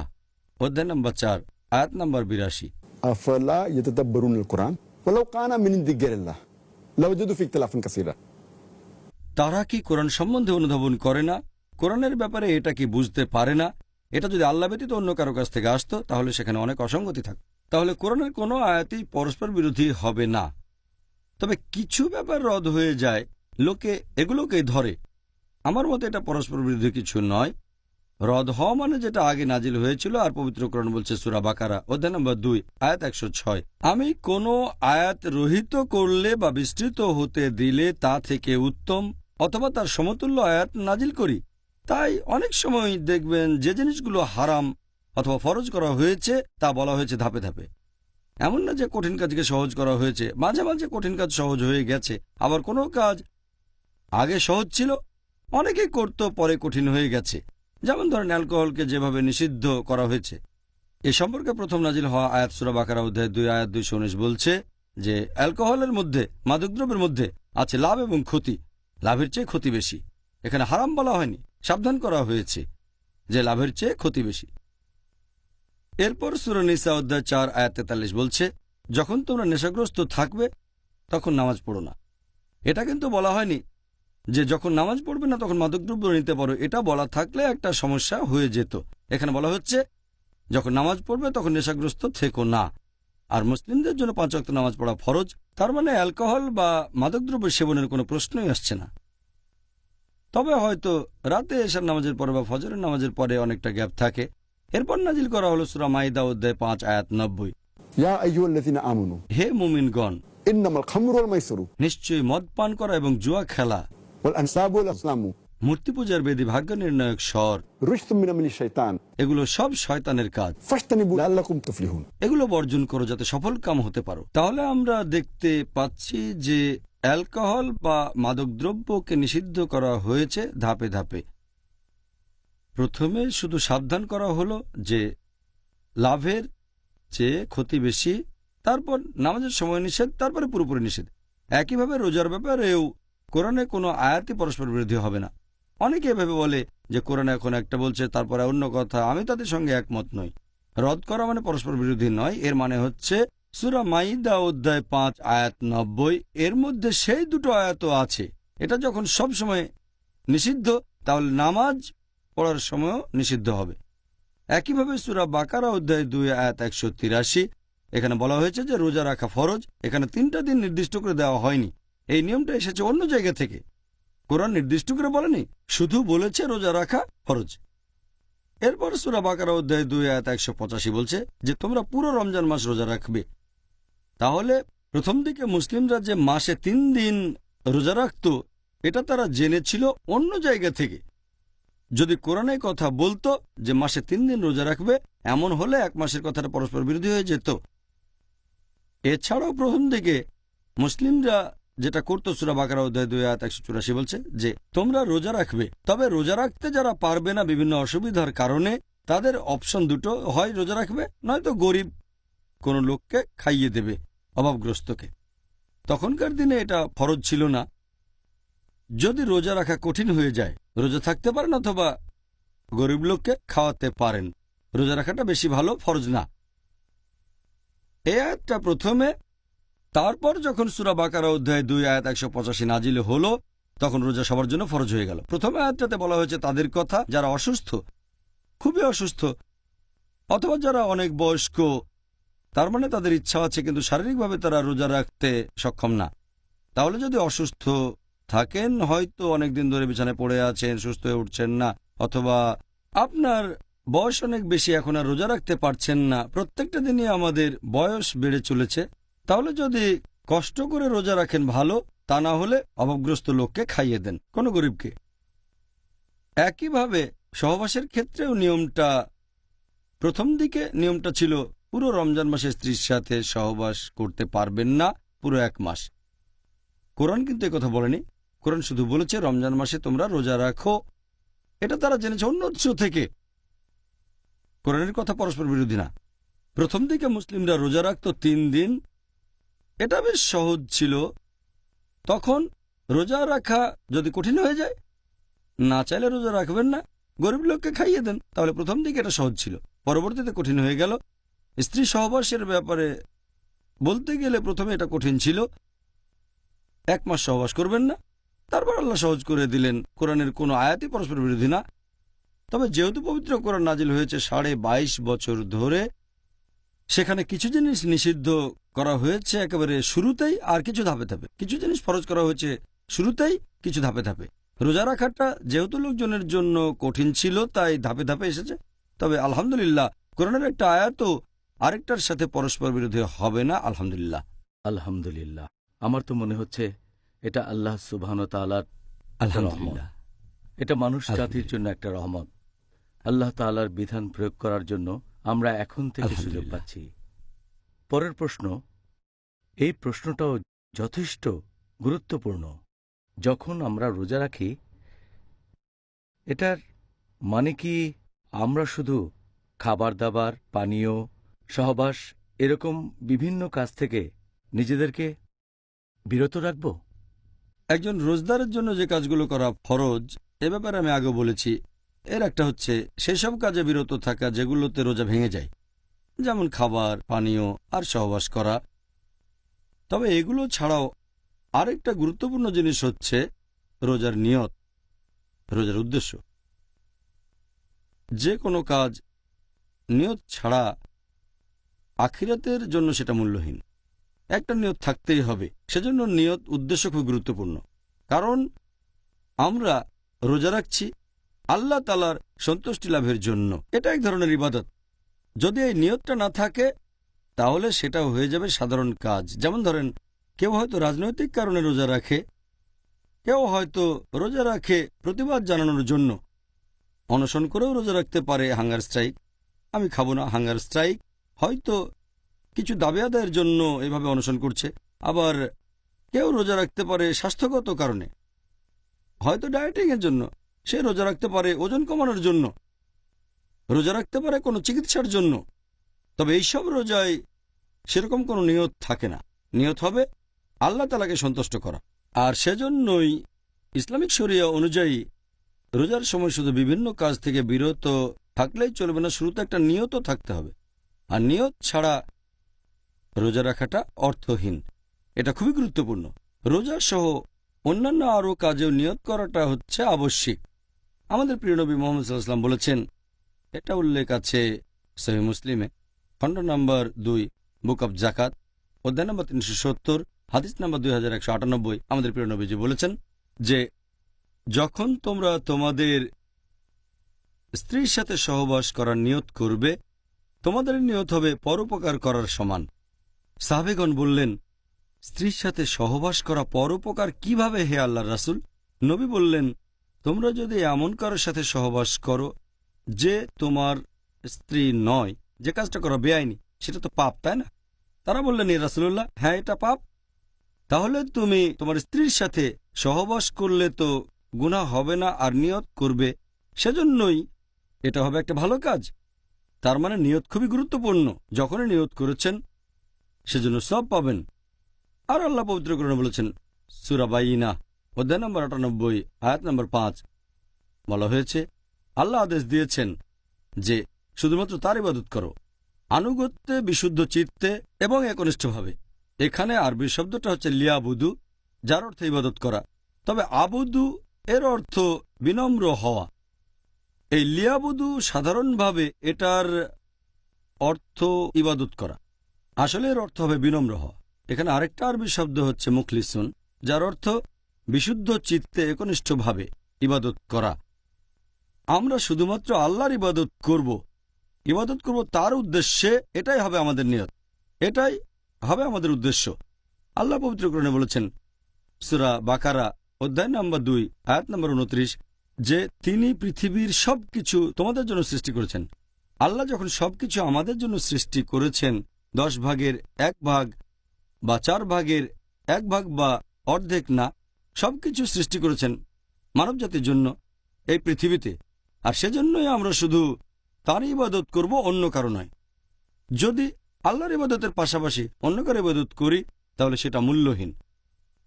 অধ্যায় নম্বর 4 আয়াত নম্বর 82, আফলা ইয়াতাদাব্বারুনাল কুরআন ওয়ালাউ কানা মিন ইনদি গায়রিল্লাহ লাওয়াজাদু ফি ইখতিলাফান কাসীরা। তারা কি কোরআন সম্বন্ধে অনুধাবন করে না? কোরআনের ব্যাপারে এটা কি বুঝতে পারে না? এটা যদি আল্লাহ ব্যতীত অন্য কারো কাছ থেকে আসতো তাহলে সেখানে অনেক অসঙ্গতি থাকত। তাহলে কোরআনের কোনো আয়াতই পরস্পর বিরোধী হবে না। তবে কিছু ব্যাপার রদ হয়ে যায়, লোকে এগুলোকেই ধরে। আমার মতে এটা পরস্পর বিরোধী কিছু নয়। রদ হওয়া মানে যেটা আগে নাজিল হয়েছিল। আর পবিত্র কোরআন বলছে সূরা বাকারা অধ্যায় নম্বর 2 আয়াত 106, আমি কোনো আয়াত রহিত করলে বা বিস্তৃত হতে দিলে তা থেকে উত্তম অথবা তার সমতুল্য আয়াত নাজিল করি। তাই অনেক সময় দেখবেন যে জিনিসগুলো হারাম অথবা ফরজ করা হয়েছে তা বলা হয়েছে ধাপে ধাপে। এমন না যে কঠিন কাজকে সহজ করা হয়েছে, মাঝে মাঝে কঠিন কাজ সহজ হয়ে গেছে। আবার কোনো কাজ আগে সহজ ছিল, অনেকেই করত, পরে কঠিন হয়ে গেছে। যেমন ধরেন অ্যালকোহলকে যেভাবে নিষিদ্ধ করা হয়েছে। এ সম্পর্কে প্রথম নাজিল হওয়া আয়াত সূরা বাকারা অধ্যায় 2 আয়াত 219 বলছে যে অ্যালকোহলের মধ্যে, মাদকদ্রব্যের মধ্যে আছে লাভ এবং ক্ষতি, লাভের চেয়ে ক্ষতি বেশি। এখানে হারাম বলা হয়নি, সাবধান করা হয়েছে যে লাভের চেয়ে ক্ষতি বেশি। এরপর সূরা নিসা অধ্যায় 4 আয়াত 43 বলছে যখন তোমরা নেশাগ্রস্ত থাকবে তখন নামাজ পড়ো না। এটা কিন্তু বলা হয়নি যে যখন নামাজ পড়বে না তখন মাদকদ্রব্য নিতে পারো। এটা বলা থাকলে একটা সমস্যা হয়ে যেত। এখানে বলা হচ্ছে যখন নামাজ পড়বে তখন নেশাগ্রস্ত থেকো না। আর মুসলিমদের জন্য 5 ওয়াক্ত নামাজ পড়া ফরজ। তার মানে অ্যালকোহল বা মাদকদ্রব্য সেবনের কোনো প্রশ্নই আসছে না। তবে হয়তো রাতে এশার নামাজের পরে বা ফজরের নামাজের পরে অনেকটা গ্যাপ থাকে। এরপর নাজিল করা হলো সূরা মাইদা অধ্যায় 5 আয়াত 90, ইয়া আইয়ুহাল্লাযীনা আমানু হে মুমিনগণ, ইন্নামাল খামরু ওয়াল মাইসিরু নিশ্চয়ই মদ পান করা এবং জুয়া খেলা, ওয়াল আনসাবু ওয়াল আসলামু মূর্তি পূজার বেদী, ভাগ্য নির্ণায়ক স্বর, রিজসুম মিনাশ শাইতান এগুলো সব শয়তানের কাজ। ফাজতানিবু লাআল্লাকুম তুফলিহুন। এগুলো বর্জন করো যাতে সফল কাম হতে পারো। তাহলে আমরা দেখতে পাচ্ছি যে অ্যালকোহল বা মাদকদ্রব্যকে নিষিদ্ধ করা হয়েছে ধাপে ধাপে। প্রথমে শুধু সাবধান করা হলো যে লাভের চেয়ে ক্ষতি বেশি, তারপর নামাজের সময় নিষেধ, তারপরে পুরোপুরি নিষেধ। একইভাবে রোজার ব্যাপারেও কোরআনে কোনো আয়াতই পরস্পর বিরোধী হবে না। অনেকে এভাবে বলে যে কোরআনে এখন একটা বলছে তারপরে অন্য কথা। আমি তাদের সঙ্গে একমত নই। রদ করা মানে পরস্পর বিরোধী নয়। এর মানে হচ্ছে সূরা মাইদা অধ্যায় 5 আয়াত 90, এর মধ্যে সেই দুটো আয়াতও আছে। এটা যখন সব সময় নিষিদ্ধ তাহলে নামাজ পড়ার সময়ও নিষিদ্ধ হবে। একইভাবে সূরা বাকারা অধ্যায় 2 আয়াত 183, এখানে বলা হয়েছে যে রোজা রাখা ফরজ। এখানে 3টা দিন নির্দিষ্ট করে দেওয়া হয়নি। এই নিয়মটা এসেছে অন্য জায়গা থেকে। কোরআন নির্দিষ্ট করে বলেনি, শুধু বলেছে রোজা রাখা ফরজ। এরপর সূরা বাকারা অধ্যায় 2 আয়াত 185 বলছে যে তোমরা পুরো রমজান মাস রোজা রাখবে। তাহলে প্রথম দিকে মুসলিমরা যে মাসে 3 দিন রোজা রাখত, এটা তারা জেনেছিল অন্য জায়গা থেকে। যদি কোরআনে কথা বলতো যে মাসে 3 দিন রোজা রাখবে, এমন হলে 1 মাসের কথাটা পরস্পর বিরোধী হয়ে যেত। এছাড়াও প্রথম দিকে মুসলিমরা যেটা করত, সূরা বাকারা অধ্যায় 2 আয়াত 184 বলছে যে তোমরা রোজা রাখবে, তবে রোজা রাখতে যারা পারবে না বিভিন্ন অসুবিধার কারণে, তাদের অপশন দুটো, হয় রোজা রাখবে নয়তো গরিব কোনো লোককে খাইয়ে দেবে, অভাবগ্রস্তকে। তখনকার দিনে এটা ফরজ ছিল না। যদি রোজা রাখা কঠিন হয়ে যায়, রোজা থাকতে পারেন অথবা গরিব লোককে খাওয়াতে পারেন, রোজা রাখাটা বেশি ভালো, ফরজ না। এই আয়াতটা প্রথমে, তারপর যখন সূরা বাকারা অধ্যায় 2 আয়াত 185 নাজিল হলো, তখন রোজা সবার জন্য ফরজ হয়ে গেল। প্রথম আয়াতটাতে বলা হয়েছে তাদের কথা যারা অসুস্থ, খুবই অসুস্থ, অথবা যারা অনেক বয়স্ক, তার মানে তাদের ইচ্ছা আছে কিন্তু শারীরিকভাবে তারা রোজা রাখতে সক্ষম না। তাহলে যদি অসুস্থ থাকেন, হয়তো অনেকদিন ধরে বিছানায় পড়ে আছেন, সুস্থ হয়ে উঠছেন না, অথবা আপনার বয়স অনেক বেশি, এখন আর রোজা রাখতে পারছেন না, প্রত্যেকটা দিনই আমাদের বয়স বেড়ে চলেছে, তাহলে যদি কষ্ট করে রোজা রাখেন ভালো, তা না হলে অভাবগ্রস্ত লোককে খাইয়ে দেন, কোনো গরিবকে। একইভাবে সহবাসের ক্ষেত্রেও নিয়মটা, প্রথম দিকে নিয়মটা ছিল পুরো রমজান মাসে স্ত্রীর সাথে সহবাস করতে পারবেন না পুরো 1 মাস। কোরআন কিন্তু একথা বলেনি। কোরআন শুধু বলেছে রমজান মাসে তোমরা রোজা রাখো। এটা তারা জেনেছে অন্য উৎস থেকে। কোরআনের কথা পরস্পর বিরোধী না। প্রথম দিকে মুসলিমরা রোজা রাখত 3 দিন, এটা বেশ সহজ ছিল। তখন রোজা রাখা যদি কঠিন হয়ে যায়, না চাইলে রোজা রাখবেন না, গরিব লোককে খাইয়ে দেন, তাহলে প্রথম দিকে এটা সহজ ছিল। পরবর্তীতে কঠিন হয়ে গেল। স্ত্রী সহবাসের ব্যাপারে বলতে গেলে প্রথমে এটা কঠিন ছিল, 1 মাস সহবাস করবেন না, তারপর আল্লাহ সহজ করে দিলেন। কোরআনের কোনো আয়াতই পরস্পর বিরোধী না। তবে যেহেতু পবিত্র কোরআন নাজিল হয়েছে 22.5 বছর ধরে, সেখানে কিছু জিনিস নিষিদ্ধ করা হয়েছে একেবারে শুরুতেই, আর কিছু ধাপে ধাপে। কিছু জিনিস ফরজ করা হয়েছে শুরুতেই, কিছু ধাপে ধাপে। রোজা রাখাটা যেহেতু লোকজনের জন্য কঠিন ছিল, তাই ধাপে ধাপে এসেছে। তবে আলহামদুলিল্লাহ, কোরআনের একটা আয়াতও আরেকটার সাথে পরস্পর বিরোধী হবে না, আলহামদুলিল্লাহ। আলহামদুলিল্লাহ। আমার তো মনে হচ্ছে এটা আল্লাহ সুবহানাহু ওয়া তাআলার আলহামদুলিল্লাহ। এটা মানুষ জাতির জন্য একটা রহমত। আল্লাহ তাআলার বিধান প্রয়োগ করার জন্য আমরা এখন থেকে সুযোগ পাচ্ছি। পরের প্রশ্ন, এই প্রশ্নটাও যথেষ্ট গুরুত্বপূর্ণ। যখন আমরা রোজা রাখি, এটার মানে কি আমরা শুধু খাবার দাবার, পানীয়, সহবাস এরকম বিভিন্ন কাজ থেকে নিজেদেরকে বিরত রাখব? একজন রোজদারের জন্য যে কাজগুলো করা ফরজ, এ ব্যাপারে আমি আগে বলেছি। এর একটা হচ্ছে সেসব কাজে বিরত থাকা যেগুলোতে রোজা ভেঙে যায়, যেমন খাবার, পানীয় আর সহবাস করা। তবে এগুলো ছাড়াও আরেকটা গুরুত্বপূর্ণ জিনিস হচ্ছে রোজার নিয়ত, রোজার উদ্দেশ্য। যে কোনো কাজ নিয়ত ছাড়া আখিরাতের জন্য সেটা মূল্যহীন। একটা নিয়ত থাকতেই হবে। সেজন্য নিয়ত, উদ্দেশ্য খুব গুরুত্বপূর্ণ। কারণ আমরা রোজা রাখছি আল্লাহ তাআলার সন্তুষ্টি লাভের জন্য। এটা এক ধরনের ইবাদত। যদি এই নিয়তটা না থাকে, তাহলে সেটাও হয়ে যাবে সাধারণ কাজ। যেমন ধরেন, কেউ হয়তো রাজনৈতিক কারণে রোজা রাখে, কেউ হয়তো রোজা রাখে প্রতিবাদ জানানোর জন্য। অনশন করেও রোজা রাখতে পারে, হাঙ্গার স্ট্রাইক, আমি খাবো না হাঙ্গার স্ট্রাইক। হয়তো কিছু দাবি আদায়ের জন্য এভাবে অনশন করছে। আবার কেউ রোজা রাখতে পারে স্বাস্থ্যগত কারণে, হয়তো ডায়েটিংয়ের জন্য। সে রোজা রাখতে পারে ওজন কমানোর জন্য, রোজা রাখতে পারে কোনো চিকিৎসার জন্য। তবে এইসব রোজায় সেরকম কোনো নিয়ত থাকে না। নিয়ত হবে আল্লাহ তাআলাকে সন্তুষ্ট করা। আর সেজন্যই ইসলামিক শরিয়া অনুযায়ী রোজার সময় শুধু বিভিন্ন কাজ থেকে বিরত থাকলেই চলবে না, শুরুতে একটা নিয়তও থাকতে হবে। আর নিয়ত ছাড়া রোজা রাখাটা অর্থহীন। এটা খুবই গুরুত্বপূর্ণ। রোজা সহ অন্যান্য আরও কাজেও নিয়ত করাটা হচ্ছে আবশ্যিক। আমাদের প্রিয় নবী মুহাম্মদ সাল্লাল্লাহু আলাইহি ওয়াসাল্লাম বলেছেন, এটা উল্লেখ আছে সহিহ মুসলিমে, খণ্ড নম্বর 2, বুক অব জাকাত, অধ্যায় নম্বর 370, হাদিস নম্বর 2198, আমাদের প্রিয় নবীজি বলেছেন যে যখন তোমরা তোমাদের স্ত্রীর সাথে সহবাস করার নিয়ত করবে, তোমাদের নিয়ত হবে পরোপকার করার সমান। সাহাবেগণ বললেন, স্ত্রীর সাথে সহবাস করা পরোপকার কিভাবে হে আল্লাহর রাসূল? নবী বললেন, তোমরা যদি এমন কারোর সাথে সহবাস করো যে তোমার স্ত্রী নয়, যে কাজটা করা বেআইনি, সেটা তো পাপ, তাই না? তারা বললেন, ইয়া রাসূলুল্লাহ, হ্যাঁ এটা পাপ। তাহলে তুমি তোমার স্ত্রীর সাথে সহবাস করলে তো গুনাহ হবে না, আর নিয়ত করবে, সেজন্যই এটা হবে একটা ভালো কাজ। তার মানে নিয়ত খুবই গুরুত্বপূর্ণ। যখনই নিয়ত করেছেন সেজন্য সব পাবেন। আর আল্লাহ পবিত্র কোরআনে বলেছেন, সূরা বাইয়িনা, অধ্যায় নম্বর 98, আয়াত নম্বর 5, বলা হয়েছে, আল্লাহ আদেশ দিয়েছেন যে শুধুমাত্র তার ইবাদত করো, আনুগত্যে, বিশুদ্ধ চিত্তে এবং একনিষ্ঠভাবে। এখানে আরবি শব্দটা হচ্ছে লিয়াবুদু, যার অর্থ ইবাদত করা। তবে আবুদু এর অর্থ বিনম্র হওয়া। এই লিয়াবুদু সাধারণভাবে এটার অর্থ ইবাদত করা, আসলে এর অর্থ হবে বিনম্র হওয়া। এখানে আরেকটা আরবি শব্দ হচ্ছে মুখলিসুন, যার অর্থ বিশুদ্ধ চিত্তে একনিষ্ঠভাবে ইবাদত করা। আমরা শুধুমাত্র আল্লাহর ইবাদত করব তার উদ্দেশ্যে, এটাই হবে আমাদের নিয়ত, এটাই হবে আমাদের উদ্দেশ্য। আল্লাহ পবিত্র কোরআনে বলেছেন, সূরা বাকারা, অধ্যায় নম্বর 2, আয়াত নম্বর 29, যে তিনি পৃথিবীর সবকিছু তোমাদের জন্য সৃষ্টি করেছেন। আল্লাহ যখন সবকিছু আমাদের জন্য সৃষ্টি করেছেন, 10 ভাগের 1 ভাগ বা 4 ভাগের 1 ভাগ বা অর্ধেক না, সবকিছু সৃষ্টি করেছেন মানবজাতির জন্য এই পৃথিবীতে। আর সেজন্যই আমরা শুধু তার ইবাদত করব, অন্য কারো নয়। যদি আল্লাহর ইবাদতের পাশাপাশি অন্য কারো ইবাদত করি, তাহলে সেটা মূল্যহীন।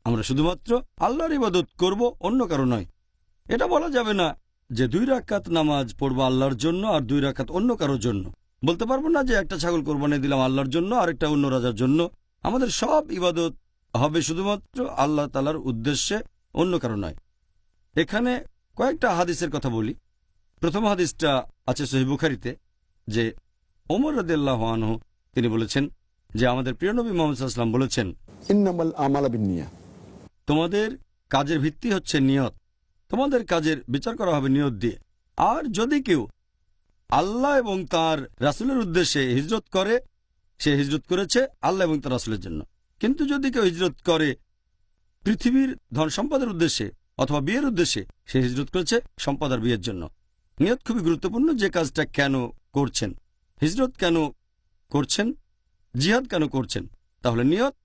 আমরা শুধুমাত্র আল্লাহর ইবাদত করব, অন্য কারো নয়। এটা বলা যাবে না যে 2 রাকাত নামাজ পড়বো আল্লাহর জন্য আর 2 রাকাত অন্য কারোর জন্য। বলতে পারবো না যে একটা ছাগল কোরবানি দিলাম আল্লাহর জন্য আর একটা অন্য রাজার জন্য। আমাদের সব ইবাদত হবে শুধুমাত্র আল্লাহ তাআলার উদ্দেশ্যে, অন্য কারো নয়। এখানে কয়েকটা হাদিসের কথা বলি। প্রথম হাদিসটা আছে সহিহ বুখারীতে, যে ওমর রাদিয়াল্লাহু আনহু তিনি বলেছেন যে আমাদের প্রিয় নবী মুহাম্মদ সাল্লাল্লাহু আলাইহি ওয়াসাল্লাম বলেছেন, ইন্নামাল আমালা বিন্নিয়াত, তোমাদের কাজের ভিত্তি হচ্ছে নিয়ত। তোমাদের কাজের বিচার করা হবে নিয়ত দিয়ে। আর যদি কেউ আল্লাহ এবং তার রাসূলের উদ্দেশ্যে হিজরত করে, সে হিজরত করেছে আল্লাহ এবং তার রাসূলের জন্য। কিন্তু যদি কেউ হিজরত করে পৃথিবীর ধন সম্পদের উদ্দেশ্যে অথবা বিয়ের উদ্দেশ্যে, সে হিজরত করেছে সম্পদ আর বিয়ের জন্য। নিয়ত খুবই গুরুত্বপূর্ণ, যে কাজটা কেন করছেন, হিজরত কেন করছেন, জিহাদ কেন করছেন। তাহলে নিয়ত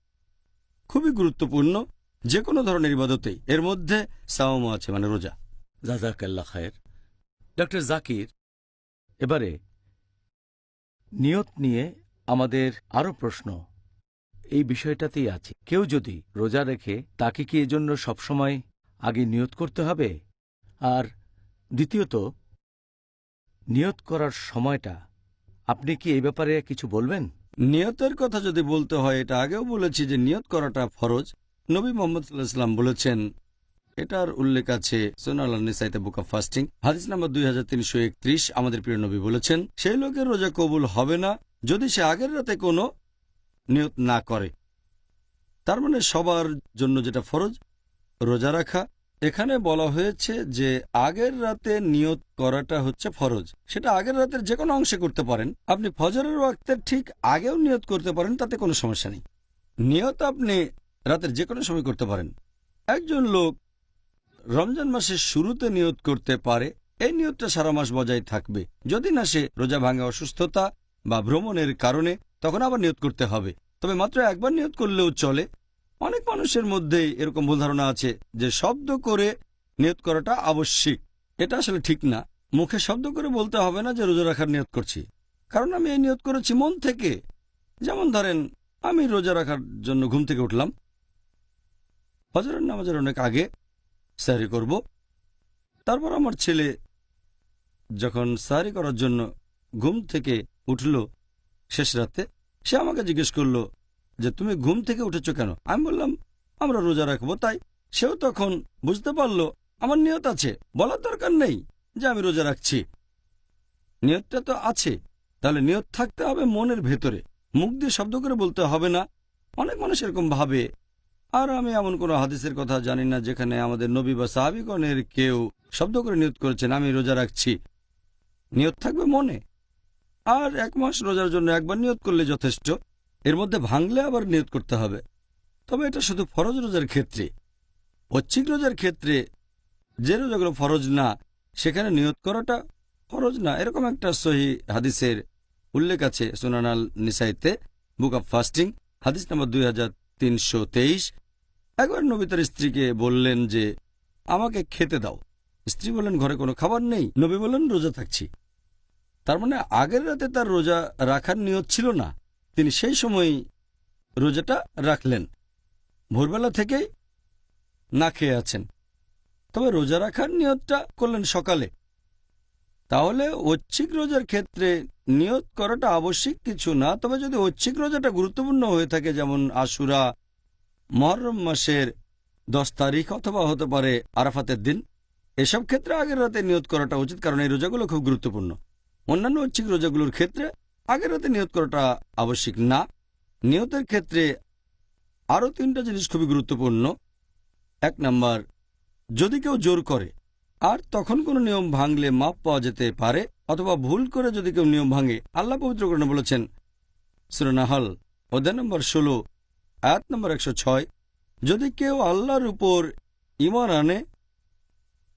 খুবই গুরুত্বপূর্ণ যে কোনো ধরনের ইবাদতেই। এর মধ্যে সাওম আছে, মানে রোজা। জাযাকাল্লাহ খায়ের। ডক্টর জাকির, এবারে নিয়ত নিয়ে আমাদের আরও প্রশ্ন এই বিষয়টাতেই আছে। কেউ যদি রোজা রেখে, তাকে কি এজন্য সবসময় আগে নিয়ত করতে হবে? আর দ্বিতীয়ত, নিয়ত করার সময়টা আপনি কি এই ব্যাপারে কিছু বলবেন? নিয়তের কথা যদি বলতে হয়, এটা আগেও বলেছি যে নিয়ত করাটা ফরজ। নবী মুহাম্মদ সাল্লাল্লাহু আলাইহি ওয়াসাল্লাম বলেছেন, এটার উল্লেখ আছে সুনান আন-নিসাইতে বুক অব ফাস্টিং, হাদিস নাম্বার 2331। আমাদের প্রিয় নবী বলেছেন, সেই লোকের রোজা কবুল হবে না যদি সে আগের রাতে কোনো নিয়ত না করে। তার মানে সবার জন্য যেটা ফরজ, রোজা রাখা। এখানে বলা হয়েছে যে আগের রাতে নিয়ত করাটা হচ্ছে ফরজ। সেটা আগের রাতের যে কোনো অংশে করতে পারেন। আপনি ফজরের ওয়াক্তের ঠিক আগেও নিয়ত করতে পারেন, তাতে কোনো সমস্যা নেই। নিয়ত আপনি রাতের যে কোনো সময় করতে পারেন। একজন লোক রমজান মাসের শুরুতে নিয়ত করতে পারে, এই নিয়তটা সারা মাস বজায় থাকবে। যদি না সে রোজা ভাঙা অসুস্থতা বা ভ্রমণের কারণে, তখন আবার নিয়ত করতে হবে। তবে মাত্র একবার নিয়ত করলেও চলে। অনেক মানুষের মধ্যে এরকম ভুল ধারণা আছে যে শব্দ করে নিয়ত করাটা আবশ্যিক। এটা আসলে ঠিক না। মুখে শব্দ করে বলতে হবে না যে রোজা রাখার নিয়ত করছি, কারণ আমি এই নিয়ত করেছি মন থেকে। যেমন ধরেন, আমি রোজা রাখার জন্য ঘুম থেকে উঠলাম, ফজরের নামাজের অনেক আগে সাহরি করব। তারপর আমার ছেলে যখন সাহরি করার জন্য ঘুম থেকে উঠল শেষ রাতে, সে আমাকে জিজ্ঞেস করলো যে তুমি ঘুম থেকে উঠেছো কেন? আমি বললাম আমরা রোজা রাখবো তাই। সেও তখন বুঝতে পারলো আমার নিয়ত আছে, বলার দরকার নেই যে আমি রোজা রাখছি। নিয়তটা তো আছে। তাহলে নিয়ত থাকতে হবে মনের ভেতরে। মুখ দিয়ে শব্দ করে বলতে হবে না। অনেক মানুষ এরকম ভাবে। আর আমি এমন কোনো হাদিসের কথা জানি না যেখানে আমাদের নবী বা সাহাবীগণের কেউ শব্দ করে নিয়ত করেছেন আমি রোজা রাখছি। নিয়ত থাকবে মনে। আর 1 মাস রোজার জন্য একবার নিয়ত করলে যথেষ্ট। এর মধ্যে ভাঙলে আবার নিয়ত করতে হবে। তবে এটা শুধু ফরজ রোজার ক্ষেত্রে। ঐচ্ছিক রোজার ক্ষেত্রে যে রোজাগুলো ফরজ না সেখানে নিয়ত করাটা ফরজ না, এরকম একটা সহি হাদিসের উল্লেখ আছে সুনান আল নিসাইতে, বুক অব ফাস্টিং, হাদিস নম্বর 2323। একবার নবী তার স্ত্রীকে বললেন যে আমাকে খেতে দাও। স্ত্রী বললেন ঘরে কোনো খাবার নেই। নবী বললেন রোজা থাকছি। তার মানে আগের রাতে তার রোজা রাখার নিয়ত ছিল না, তিনি সেই সময়ই রোজাটা রাখলেন। ভোরবেলা থেকেই না খেয়ে আছেন, তবে রোজা রাখার নিয়তটা করলেন সকালে। তাহলে ঐচ্ছিক রোজার ক্ষেত্রে নিয়ত করাটা আবশ্যিক কিছু না। তবে যদি ঐচ্ছিক রোজাটা গুরুত্বপূর্ণ হয়ে থাকে, যেমন আশুরা, মুহররম মাসের 10 তারিখ, অথবা হতে পারে আরাফাতের দিন, এসব ক্ষেত্রে আগের রাতে নিয়ত করাটা উচিত, কারণ এই রোজাগুলো খুব গুরুত্বপূর্ণ। অন্যান্য ঐচ্ছিক রোজাগুলোর ক্ষেত্রে আগের রাতে নিয়ত করাটা আবশ্যিক না। নিয়তের ক্ষেত্রে আরও 3টা জিনিস খুবই গুরুত্বপূর্ণ। 1 নাম্বার, যদি কেউ জোর করে আর তখন কোনো নিয়ম ভাঙলে মাপ পাওয়া যেতে পারে, অথবা ভুল করে যদি কেউ নিয়ম ভাঙে, আল্লাহ পবিত্র কোরআনে বলেছেন সূরা নাহল অধ্যায় নম্বর 16 আয়াত নম্বর 106, যদি কেউ আল্লাহর উপর ঈমান আনে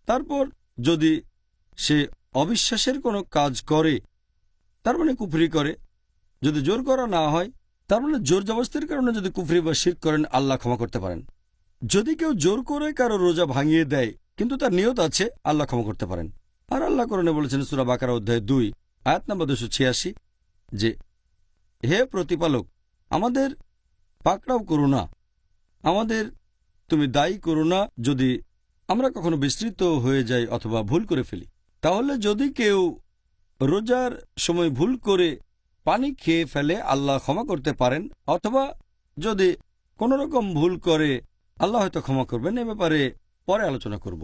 তারপর যদি সে অবিশ্বাসের কোনো কাজ করে, তার মানে কুফরি করে। যদি জোর করা না হয়, তার মানে জোর জবরদস্তির কারণে যদি কুফরি বা শিরক করেন, আল্লাহ ক্ষমা করতে পারেন। যদি কেউ জোর করে কারো রোজা ভাঙিয়ে দেয় কিন্তু তার নিয়ত আছে, আল্লাহ ক্ষমা করতে পারেন। আর আল্লাহ কোরআনে বলেছেন সূরা বাকারা অধ্যায় 2 আয়াত নম্বর 286 যে হে প্রতিপালক, আমাদের পাকড়াও করো না, আমাদের তুমি দায়ী করো না যদি আমরা কখনো বিস্মৃত হয়ে যাই অথবা ভুল করে ফেলি। তাহলে যদি কেউ রোজার সময় ভুল করে পানি খেয়ে ফেলে, আল্লাহ ক্ষমা করতে পারেন, অথবা যদি কোনো রকম ভুল করে, আল্লাহ হয়তো ক্ষমা করবেন। এ ব্যাপারে পরে আলোচনা করব।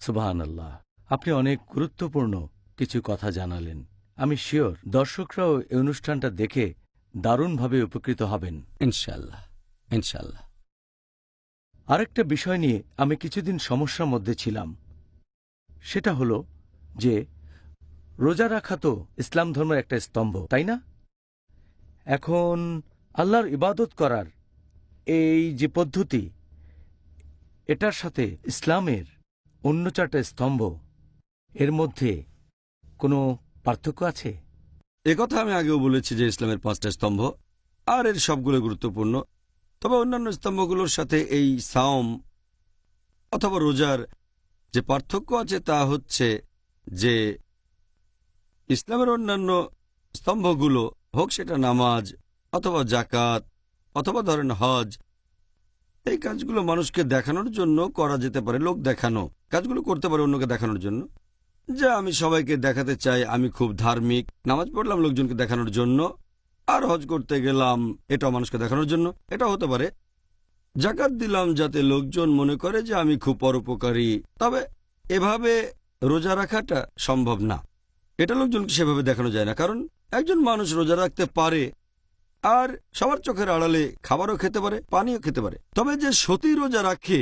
সুবহানাল্লাহ, আপনি অনেক গুরুত্বপূর্ণ কিছু কথা জানালেন। আমি শিওর দর্শকরাও এই অনুষ্ঠানটা দেখে দারুণভাবে উপকৃত হবেন ইনশাআল্লাহ, ইনশাআল্লাহ। আরেকটা বিষয় নিয়ে আমি কিছুদিন সমস্যার মধ্যে ছিলাম। সেটা হলো যে রোজা রাখা তো ইসলাম ধর্মের একটা স্তম্ভ, তাই না? এখন আল্লাহর ইবাদত করার এই যে পদ্ধতি, এটার সাথে ইসলামের অন্য 4টা স্তম্ভ, এর মধ্যে কোনো পার্থক্য আছে? একথা আমি আগেও বলেছি যে ইসলামের 5টা স্তম্ভ, আর এর সবগুলো গুরুত্বপূর্ণ। তবে অন্যান্য স্তম্ভগুলোর সাথে এই সাওম অথবা রোজার যে পার্থক্য আছে তা হচ্ছে যে ইসলামের অন্যান্য স্তম্ভগুলো, হোক সেটা নামাজ অথবা জাকাত অথবা ধরেন হজ, এই কাজগুলো মানুষকে দেখানোর জন্য করা যেতে পারে। লোক দেখানো কাজগুলো করতে পারে অন্যকে দেখানোর জন্য, যে আমি সবাইকে দেখাতে চাই আমি খুব ধার্মিক। নামাজ পড়লাম লোকজনকে দেখানোর জন্য, আর হজ করতে গেলাম এটাও মানুষকে দেখানোর জন্য, এটা হতে পারে। জাকাত দিলাম যাতে লোকজন মনে করে যে আমি খুব পরোপকারী। তবে এভাবে রোজা রাখাটা সম্ভব না, এটা লোকজনকে সেভাবে দেখানো যায় না। কারণ একজন মানুষ রোজা রাখতে পারে আর সবার চোখের আড়ালে খাবারও খেতে পারে, পানিও খেতে পারে। তবে যে সতী রোজা রাখে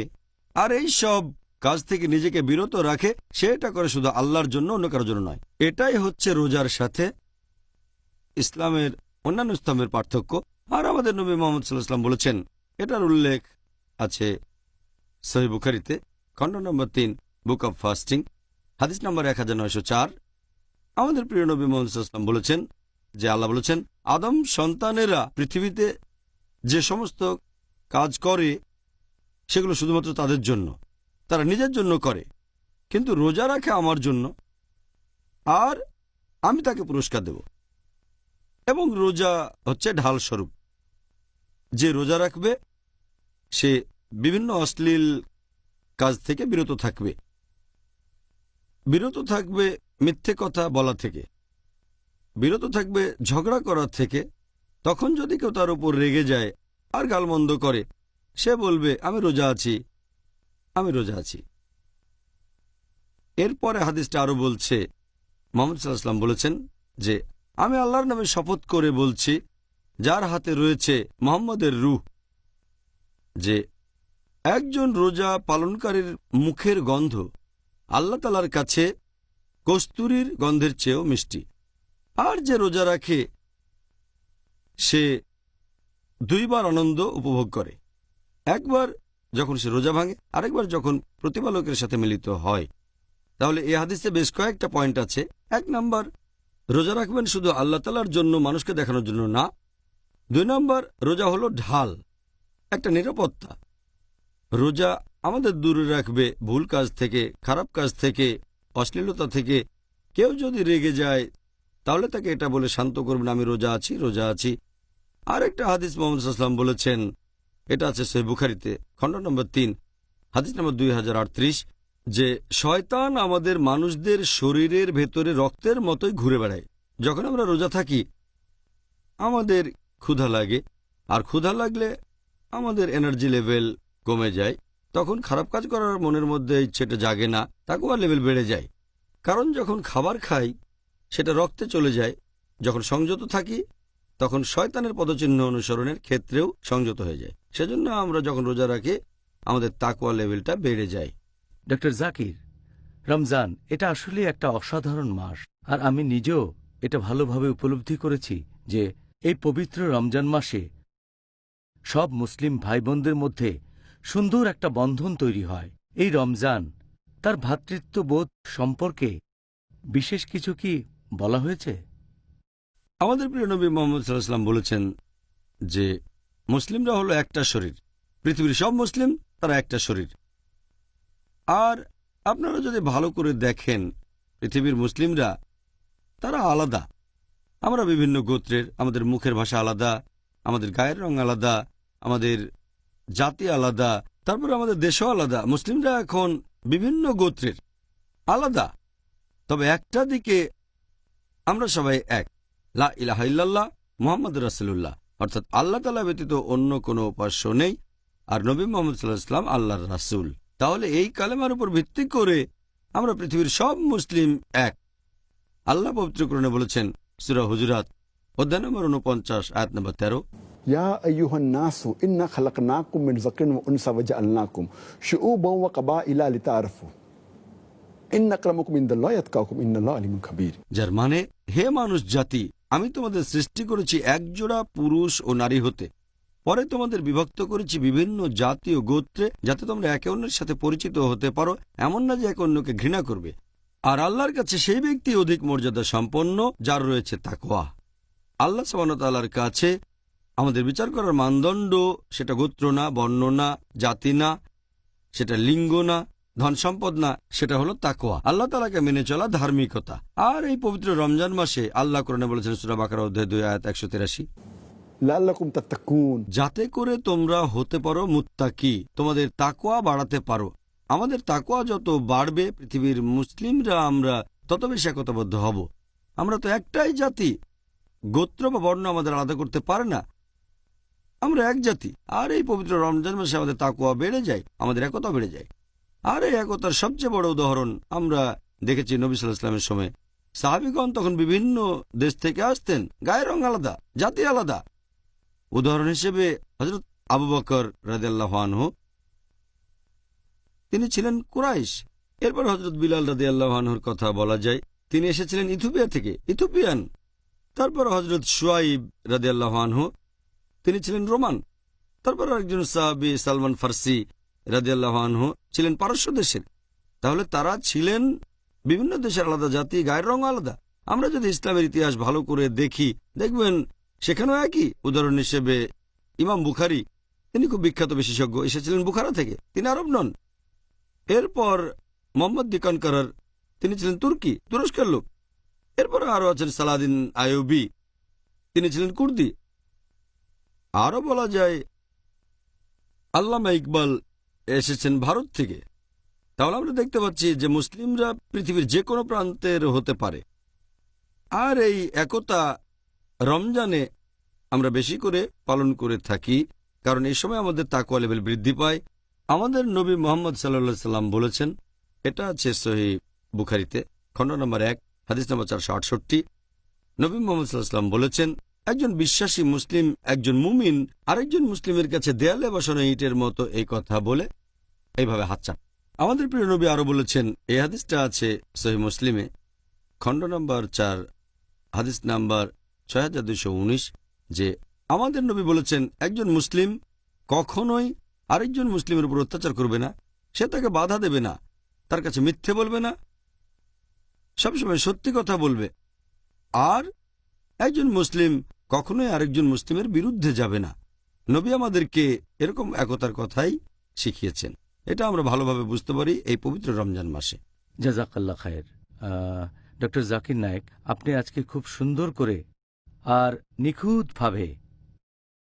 আর এই সব কাজ থেকে নিজেকে বিরত রাখে, সে এটা করে শুধু আল্লাহর জন্য, অন্য কারোর জন্য নয়। এটাই হচ্ছে রোজার সাথে ইসলামের অন্যান্য স্তম্ভের পার্থক্য। আর আমাদের নবী মুহাম্মদ সাল্লাল্লাহু আলাইহি ওয়াসাল্লাম বলেছেন, এটার উল্লেখ আছে সহিহ বুখারীতে, খণ্ড নম্বর 3, বুক অব ফাস্টিং, হাদিস নম্বর 1904। আমাদের প্রিয় নবী মুহাম্মদ সাল্লাল্লাহু আলাইহি ওয়াসাল্লাম বলেছেন যে আল্লাহ বলেছেন, আদম সন্তানেরা পৃথিবীতে যে সমস্ত কাজ করে সেগুলো শুধুমাত্র তাদের জন্য, তারা নিজের জন্য করে, কিন্তু রোজা রাখে আমার জন্য, আর আমি তাকে পুরস্কার দেব। এবং রোজা হচ্ছে ঢাল স্বরূপ। যে রোজা রাখবে সে বিভিন্ন অশ্লীল কাজ থেকে বিরত থাকবে, বিরত থাকবে মিথ্যে কথা বলা থেকে, বিরত থাকবে ঝগড়া করার থেকে। তখন যদি কেউ তার উপর রেগে যায় আর গালমন্দ করে, সে বলবে আমি রোজা আছি, আমি রোজা আছি। এরপরে হাদিসটা আরো বলছে, মুহাম্মদ সাল্লাল্লাহু আলাইহি ওয়াসাল্লাম বলেছেন যে আমি আল্লাহর নামে শপথ করে বলছি, যার হাতে রয়েছে মুহাম্মদের রূহ, যে একজন রোজা পালনকারীর মুখের গন্ধ আল্লাহ তাআলার কাছে কস্তুরীর গন্ধের চেয়েও মিষ্টি। আর যে রোজা রাখে সে দুইবার আনন্দ উপভোগ করে, একবার যখন সে রোজা ভাঙে, আরেকবার যখন প্রতিপালকের সাথে মিলিত হয়। তাহলে এই হাদিসে বেশ কয়েকটা পয়েন্ট আছে। 1 নম্বর, রোজা রাখবেন শুধু আল্লাহ তাআলার জন্য, মানুষকে দেখানোর জন্য না। 2 নম্বর, রোজা হলো ঢাল, একটা নিরাপত্তা। রোজা আমাদের দূরে রাখবে ভুল কাজ থেকে, খারাপ কাজ থেকে, অশ্লীলতা থেকে। কেউ যদি রেগে যায় তাহলে তাকে এটা বলে শান্ত করবেন, আমি রোজা আছি, রোজা আছি। আর একটা হাদিস মুহাম্মদ সাল্লাল্লাহু আলাইহি ওয়াসাল্লাম বলেছেন, এটা আছে সহিহ বুখারীতে, খণ্ড নম্বর 3, হাদিস নম্বর 2038, যে শয়তান আমাদের মানুষদের শরীরের ভেতরে রক্তের মতোই ঘুরে বেড়ায়। যখন আমরা রোজা থাকি আমাদের ক্ষুধা লাগে, আর ক্ষুধা লাগলে আমাদের এনার্জি লেভেল কমে যায়। তখন খারাপ কাজ করার মনের মধ্যে ইচ্ছেটা জাগে না, তাকওয়ার লেভেল বেড়ে যায়। কারণ যখন খাবার খাই সেটা রক্তে চলে যায়। যখন সংযত থাকি তখন শয়তানের পদচিহ্ন অনুসরণের ক্ষেত্রেও সংযত হয়ে যায়। সেজন্য আমরা যখন রোজা রাখি আমাদের তাকওয়া লেভেলটা বেড়ে যায়। ডক্টর জাকির, রমজান এটা আসলে একটা অসাধারণ মাস, আর আমি নিজেও এটা ভালোভাবে উপলব্ধি করেছি যে এই পবিত্র রমজান মাসে সব মুসলিম ভাই বোনদের মধ্যে সুন্দর একটা বন্ধন তৈরি হয়। এই রমজান তার ভ্রাতৃত্ববোধ সম্পর্কে বিশেষ কিছু কি বলা হয়েছে? আমাদের প্রিয় নবী মুহাম্মদ সাল্লাল্লাহু আলাইহি ওয়াসাল্লাম বলেছেন যে মুসলিমরা হলো একটা শরীর, পৃথিবীর সব মুসলিম তারা একটা শরীর। আর আপনারা যদি ভালো করে দেখেন পৃথিবীর মুসলিমরা তারা আলাদা। আমরা বিভিন্ন গোত্রের, আমাদের মুখের ভাষা আলাদা, আমাদের গায়ের রং আলাদা, আমাদের জাতি আলাদা, তারপর আমাদের দেশও আলাদা। মুসলিমরা এখন বিভিন্ন গোত্রের, আলাদা, তবে একটা দিকে আমরা সবাই এক, লা ইলাহা ইল্লাল্লাহ মুহাম্মাদুর রাসূলুল্লাহ, অর্থাৎ আল্লাহ তাআলা ব্যতীত অন্য কোনো উপাস্য নেই, আর নবী মুহাম্মদ সাল্লাল্লাহু আলাইহি ওয়াসাল্লাম আল্লাহর রাসূল। তাহলে এই কালেমার উপর ভিত্তি করে আমরা পৃথিবীর সব মুসলিম এক। আল্লাহ পবিত্র কোরআনে বলেছেন, সূরা হুজুরাত অধ্যায় নম্বর 49 আয়াত নম্বর 13, يا أيها الناس إنا خلقناكم من ذكر وأنثى وجعلناكم شعوبا وقبائل لتعارفوا إن أكرمكم عند الله أتقاكم إن الله عليم خبير। যার মানে, হে মানুষ জাতি, আমি তোমাদের সৃষ্টি করেছি একজোড়া পুরুষ ও নারী হতে, পরে তোমাদের বিভক্ত করেছি বিভিন্ন জাতি ও গোত্রে, যাতে তোমরা একে অন্যের সাথে পরিচিত হতে পারো, এমন না যে একে অন্যকে ঘৃণা করবে। আর আল্লাহর কাছে সেই ব্যক্তি অধিক মর্যাদা সম্পন্ন যার রয়েছে তাকওয়া। আল্লাহ সুবহানাহু ওয়া তাআলার কাছে আমাদের বিচার করার মানদণ্ড সেটা গোত্র না, বর্ণ না, জাতি না, সেটা লিঙ্গ না, ধন সম্পদ না, সেটা হলো তাকওয়া, আল্লাহ তাআলাকে মেনে চলা ধার্মিকতা। আর এই পবিত্র রমজান মাসে আল্লাহ কোরআনে বলেছেন সূরা বাকারা অধ্যায় 2 আয়াত 183, লাআল্লাকুম তাত্তাকুন, যাতে করে তোমরা হতে পারো মুত্তাকি, তোমাদের তাকওয়া বাড়াতে পারো। আমাদের তাকওয়া যত বাড়বে পৃথিবীর মুসলিমরা আমরা তত বেশি একতাবদ্ধ হব। আমরা তো একটাই জাতি, গোত্র বা বর্ণ আমাদের আলাদা করতে পারে না, আমরা এক জাতি। আর এই পবিত্র রমজান মাসে আমাদের তাকওয়া বেড়ে যায়, আমাদের একতা বেড়ে যায়। আর এই একতার সবচেয়ে বড় উদাহরণ আমরা দেখেছি নবী সাল্লাল্লাহু আলাইহি ওয়াসাল্লামের সময়। সাহাবীগণ তখন বিভিন্ন দেশ থেকে আসতেন, গায়ের রং আলাদা, জাতি আলাদা। উদাহরণ হিসেবে হযরত আবু বকর রাদিয়াল্লাহু আনহু, তিনি ছিলেন কুরাইশ। এরপর হযরত বিলাল রাদিয়াল্লাহু আনহুর কথা বলা যায়, তিনি এসেছিলেন ইথিওপিয়া থেকে, ইথিওপিয়ান। তারপর হযরত শুআইব রাদিয়াল্লাহু আনহু, তিনি ছিলেন রোমান। তারপর একজন সাহাবী সালমান ফার্সি রাদিয়াল্লাহু আনহু ছিলেন পারস্য দেশের। তাহলে তারা ছিলেন বিভিন্ন দেশের আলাদা জাতি, গায়ের রং আলাদা। আমরা যদি ইসলামের ইতিহাস ভালো করে দেখি দেখবেন সেখানেও একই। উদাহরণ হিসেবে ইমাম বুখারী, তিনি খুব বিখ্যাত বিশেষজ্ঞ, এসেছিলেন বুখারা থেকে, তিনি আরব নন। এরপর মোহাম্মদ দি কনকারার, তিনি ছিলেন তুরস্কের লোক। এরপর আরো আছেন সালাদিন আইয়ুবী, তিনি ছিলেন কুর্দি। আরো বলা যায় আল্লামা ইকবাল এসেছেন ভারত থেকে। তাহলে আমরা দেখতে পাচ্ছি যে মুসলিমরা পৃথিবীর যে কোনো প্রান্তের হতে পারে। আর এই একতা রমজানে আমরা বেশি করে পালন করে থাকি, কারণ এই সময় আমাদের তাকওয়া লেভেল বৃদ্ধি পায়। আমাদের নবী মুহাম্মদ সাল্লাল্লাহু আলাইহি সাল্লাম বলেছেন, এটা আছে সহিহ বুখারীতে, খণ্ড নম্বর 1 হাদিস নম্বর 468, নবী মুহাম্মদ সাল্লাল্লাহু আলাইহি ওয়াসাল্লাম বলেছেন, একজন বিশ্বাসী মুসলিম একজন মুমিন আরেকজন মুসলিমের কাছে দেয়ালে বসানো ইটের মতো এই কথা বলে এইভাবে হাত চাপ। আমাদের প্রিয় নবী আরো বলেছেন, এই হাদিসটা আছে সহিহ মুসলিমে, খণ্ড নম্বর 4, হাদিস নাম্বার 6219, যে আমাদের নবী বলেছেন, একজন মুসলিম কখনোই আরেকজন মুসলিমের উপর অত্যাচার করবে না, সে তাকে বাধা দেবে না, তার কাছে মিথ্যে বলবে না, সবসময় সত্যি কথা বলবে। আর একজন মুসলিম কখনোই আরেকজন মুসলিমের বিরুদ্ধে যাবে না। নবী আমাদেরকে এরকম একতার কথাই শিখিয়েছেন। এটা আমরা ভালোভাবে বুঝতে পারি এই পবিত্র রমজান মাসে। জাজাকাল্লাহ খায়ের। ডক্টর জাকির নায়েক, আপনি আজকে খুব সুন্দর করে আর নিখুঁতভাবে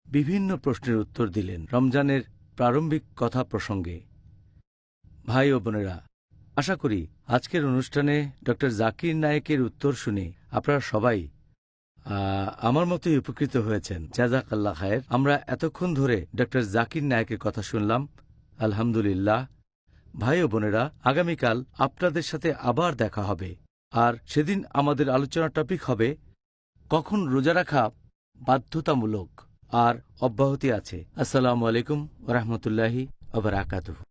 বিভিন্ন প্রশ্নের উত্তর দিলেন রমজানের প্রারম্ভিক কথা প্রসঙ্গে। ভাই ও বোনেরা, আশা করি আজকের অনুষ্ঠানে ডক্টর জাকির নায়েকের উত্তর শুনে আপনারা সবাই আমার মতোই উপকৃত হয়েছেন। জাজাকাল্লাহ খায়ের। আমরা এতক্ষণ ধরে ডক্টর জাকির নায়েকের কথা শুনলাম, আলহামদুলিল্লাহ। ভাই ও বোনেরা, আগামীকাল আপনাদের সাথে আবার দেখা হবে, আর সেদিন আমাদের আলোচনার টপিক হবে কখন রোজা রাখা বাধ্যতামূলক আর অব্যাহতি আছে। আসসালামু আলাইকুম ওয়া রাহমাতুল্লাহি ওয়া বারাকাতুহু।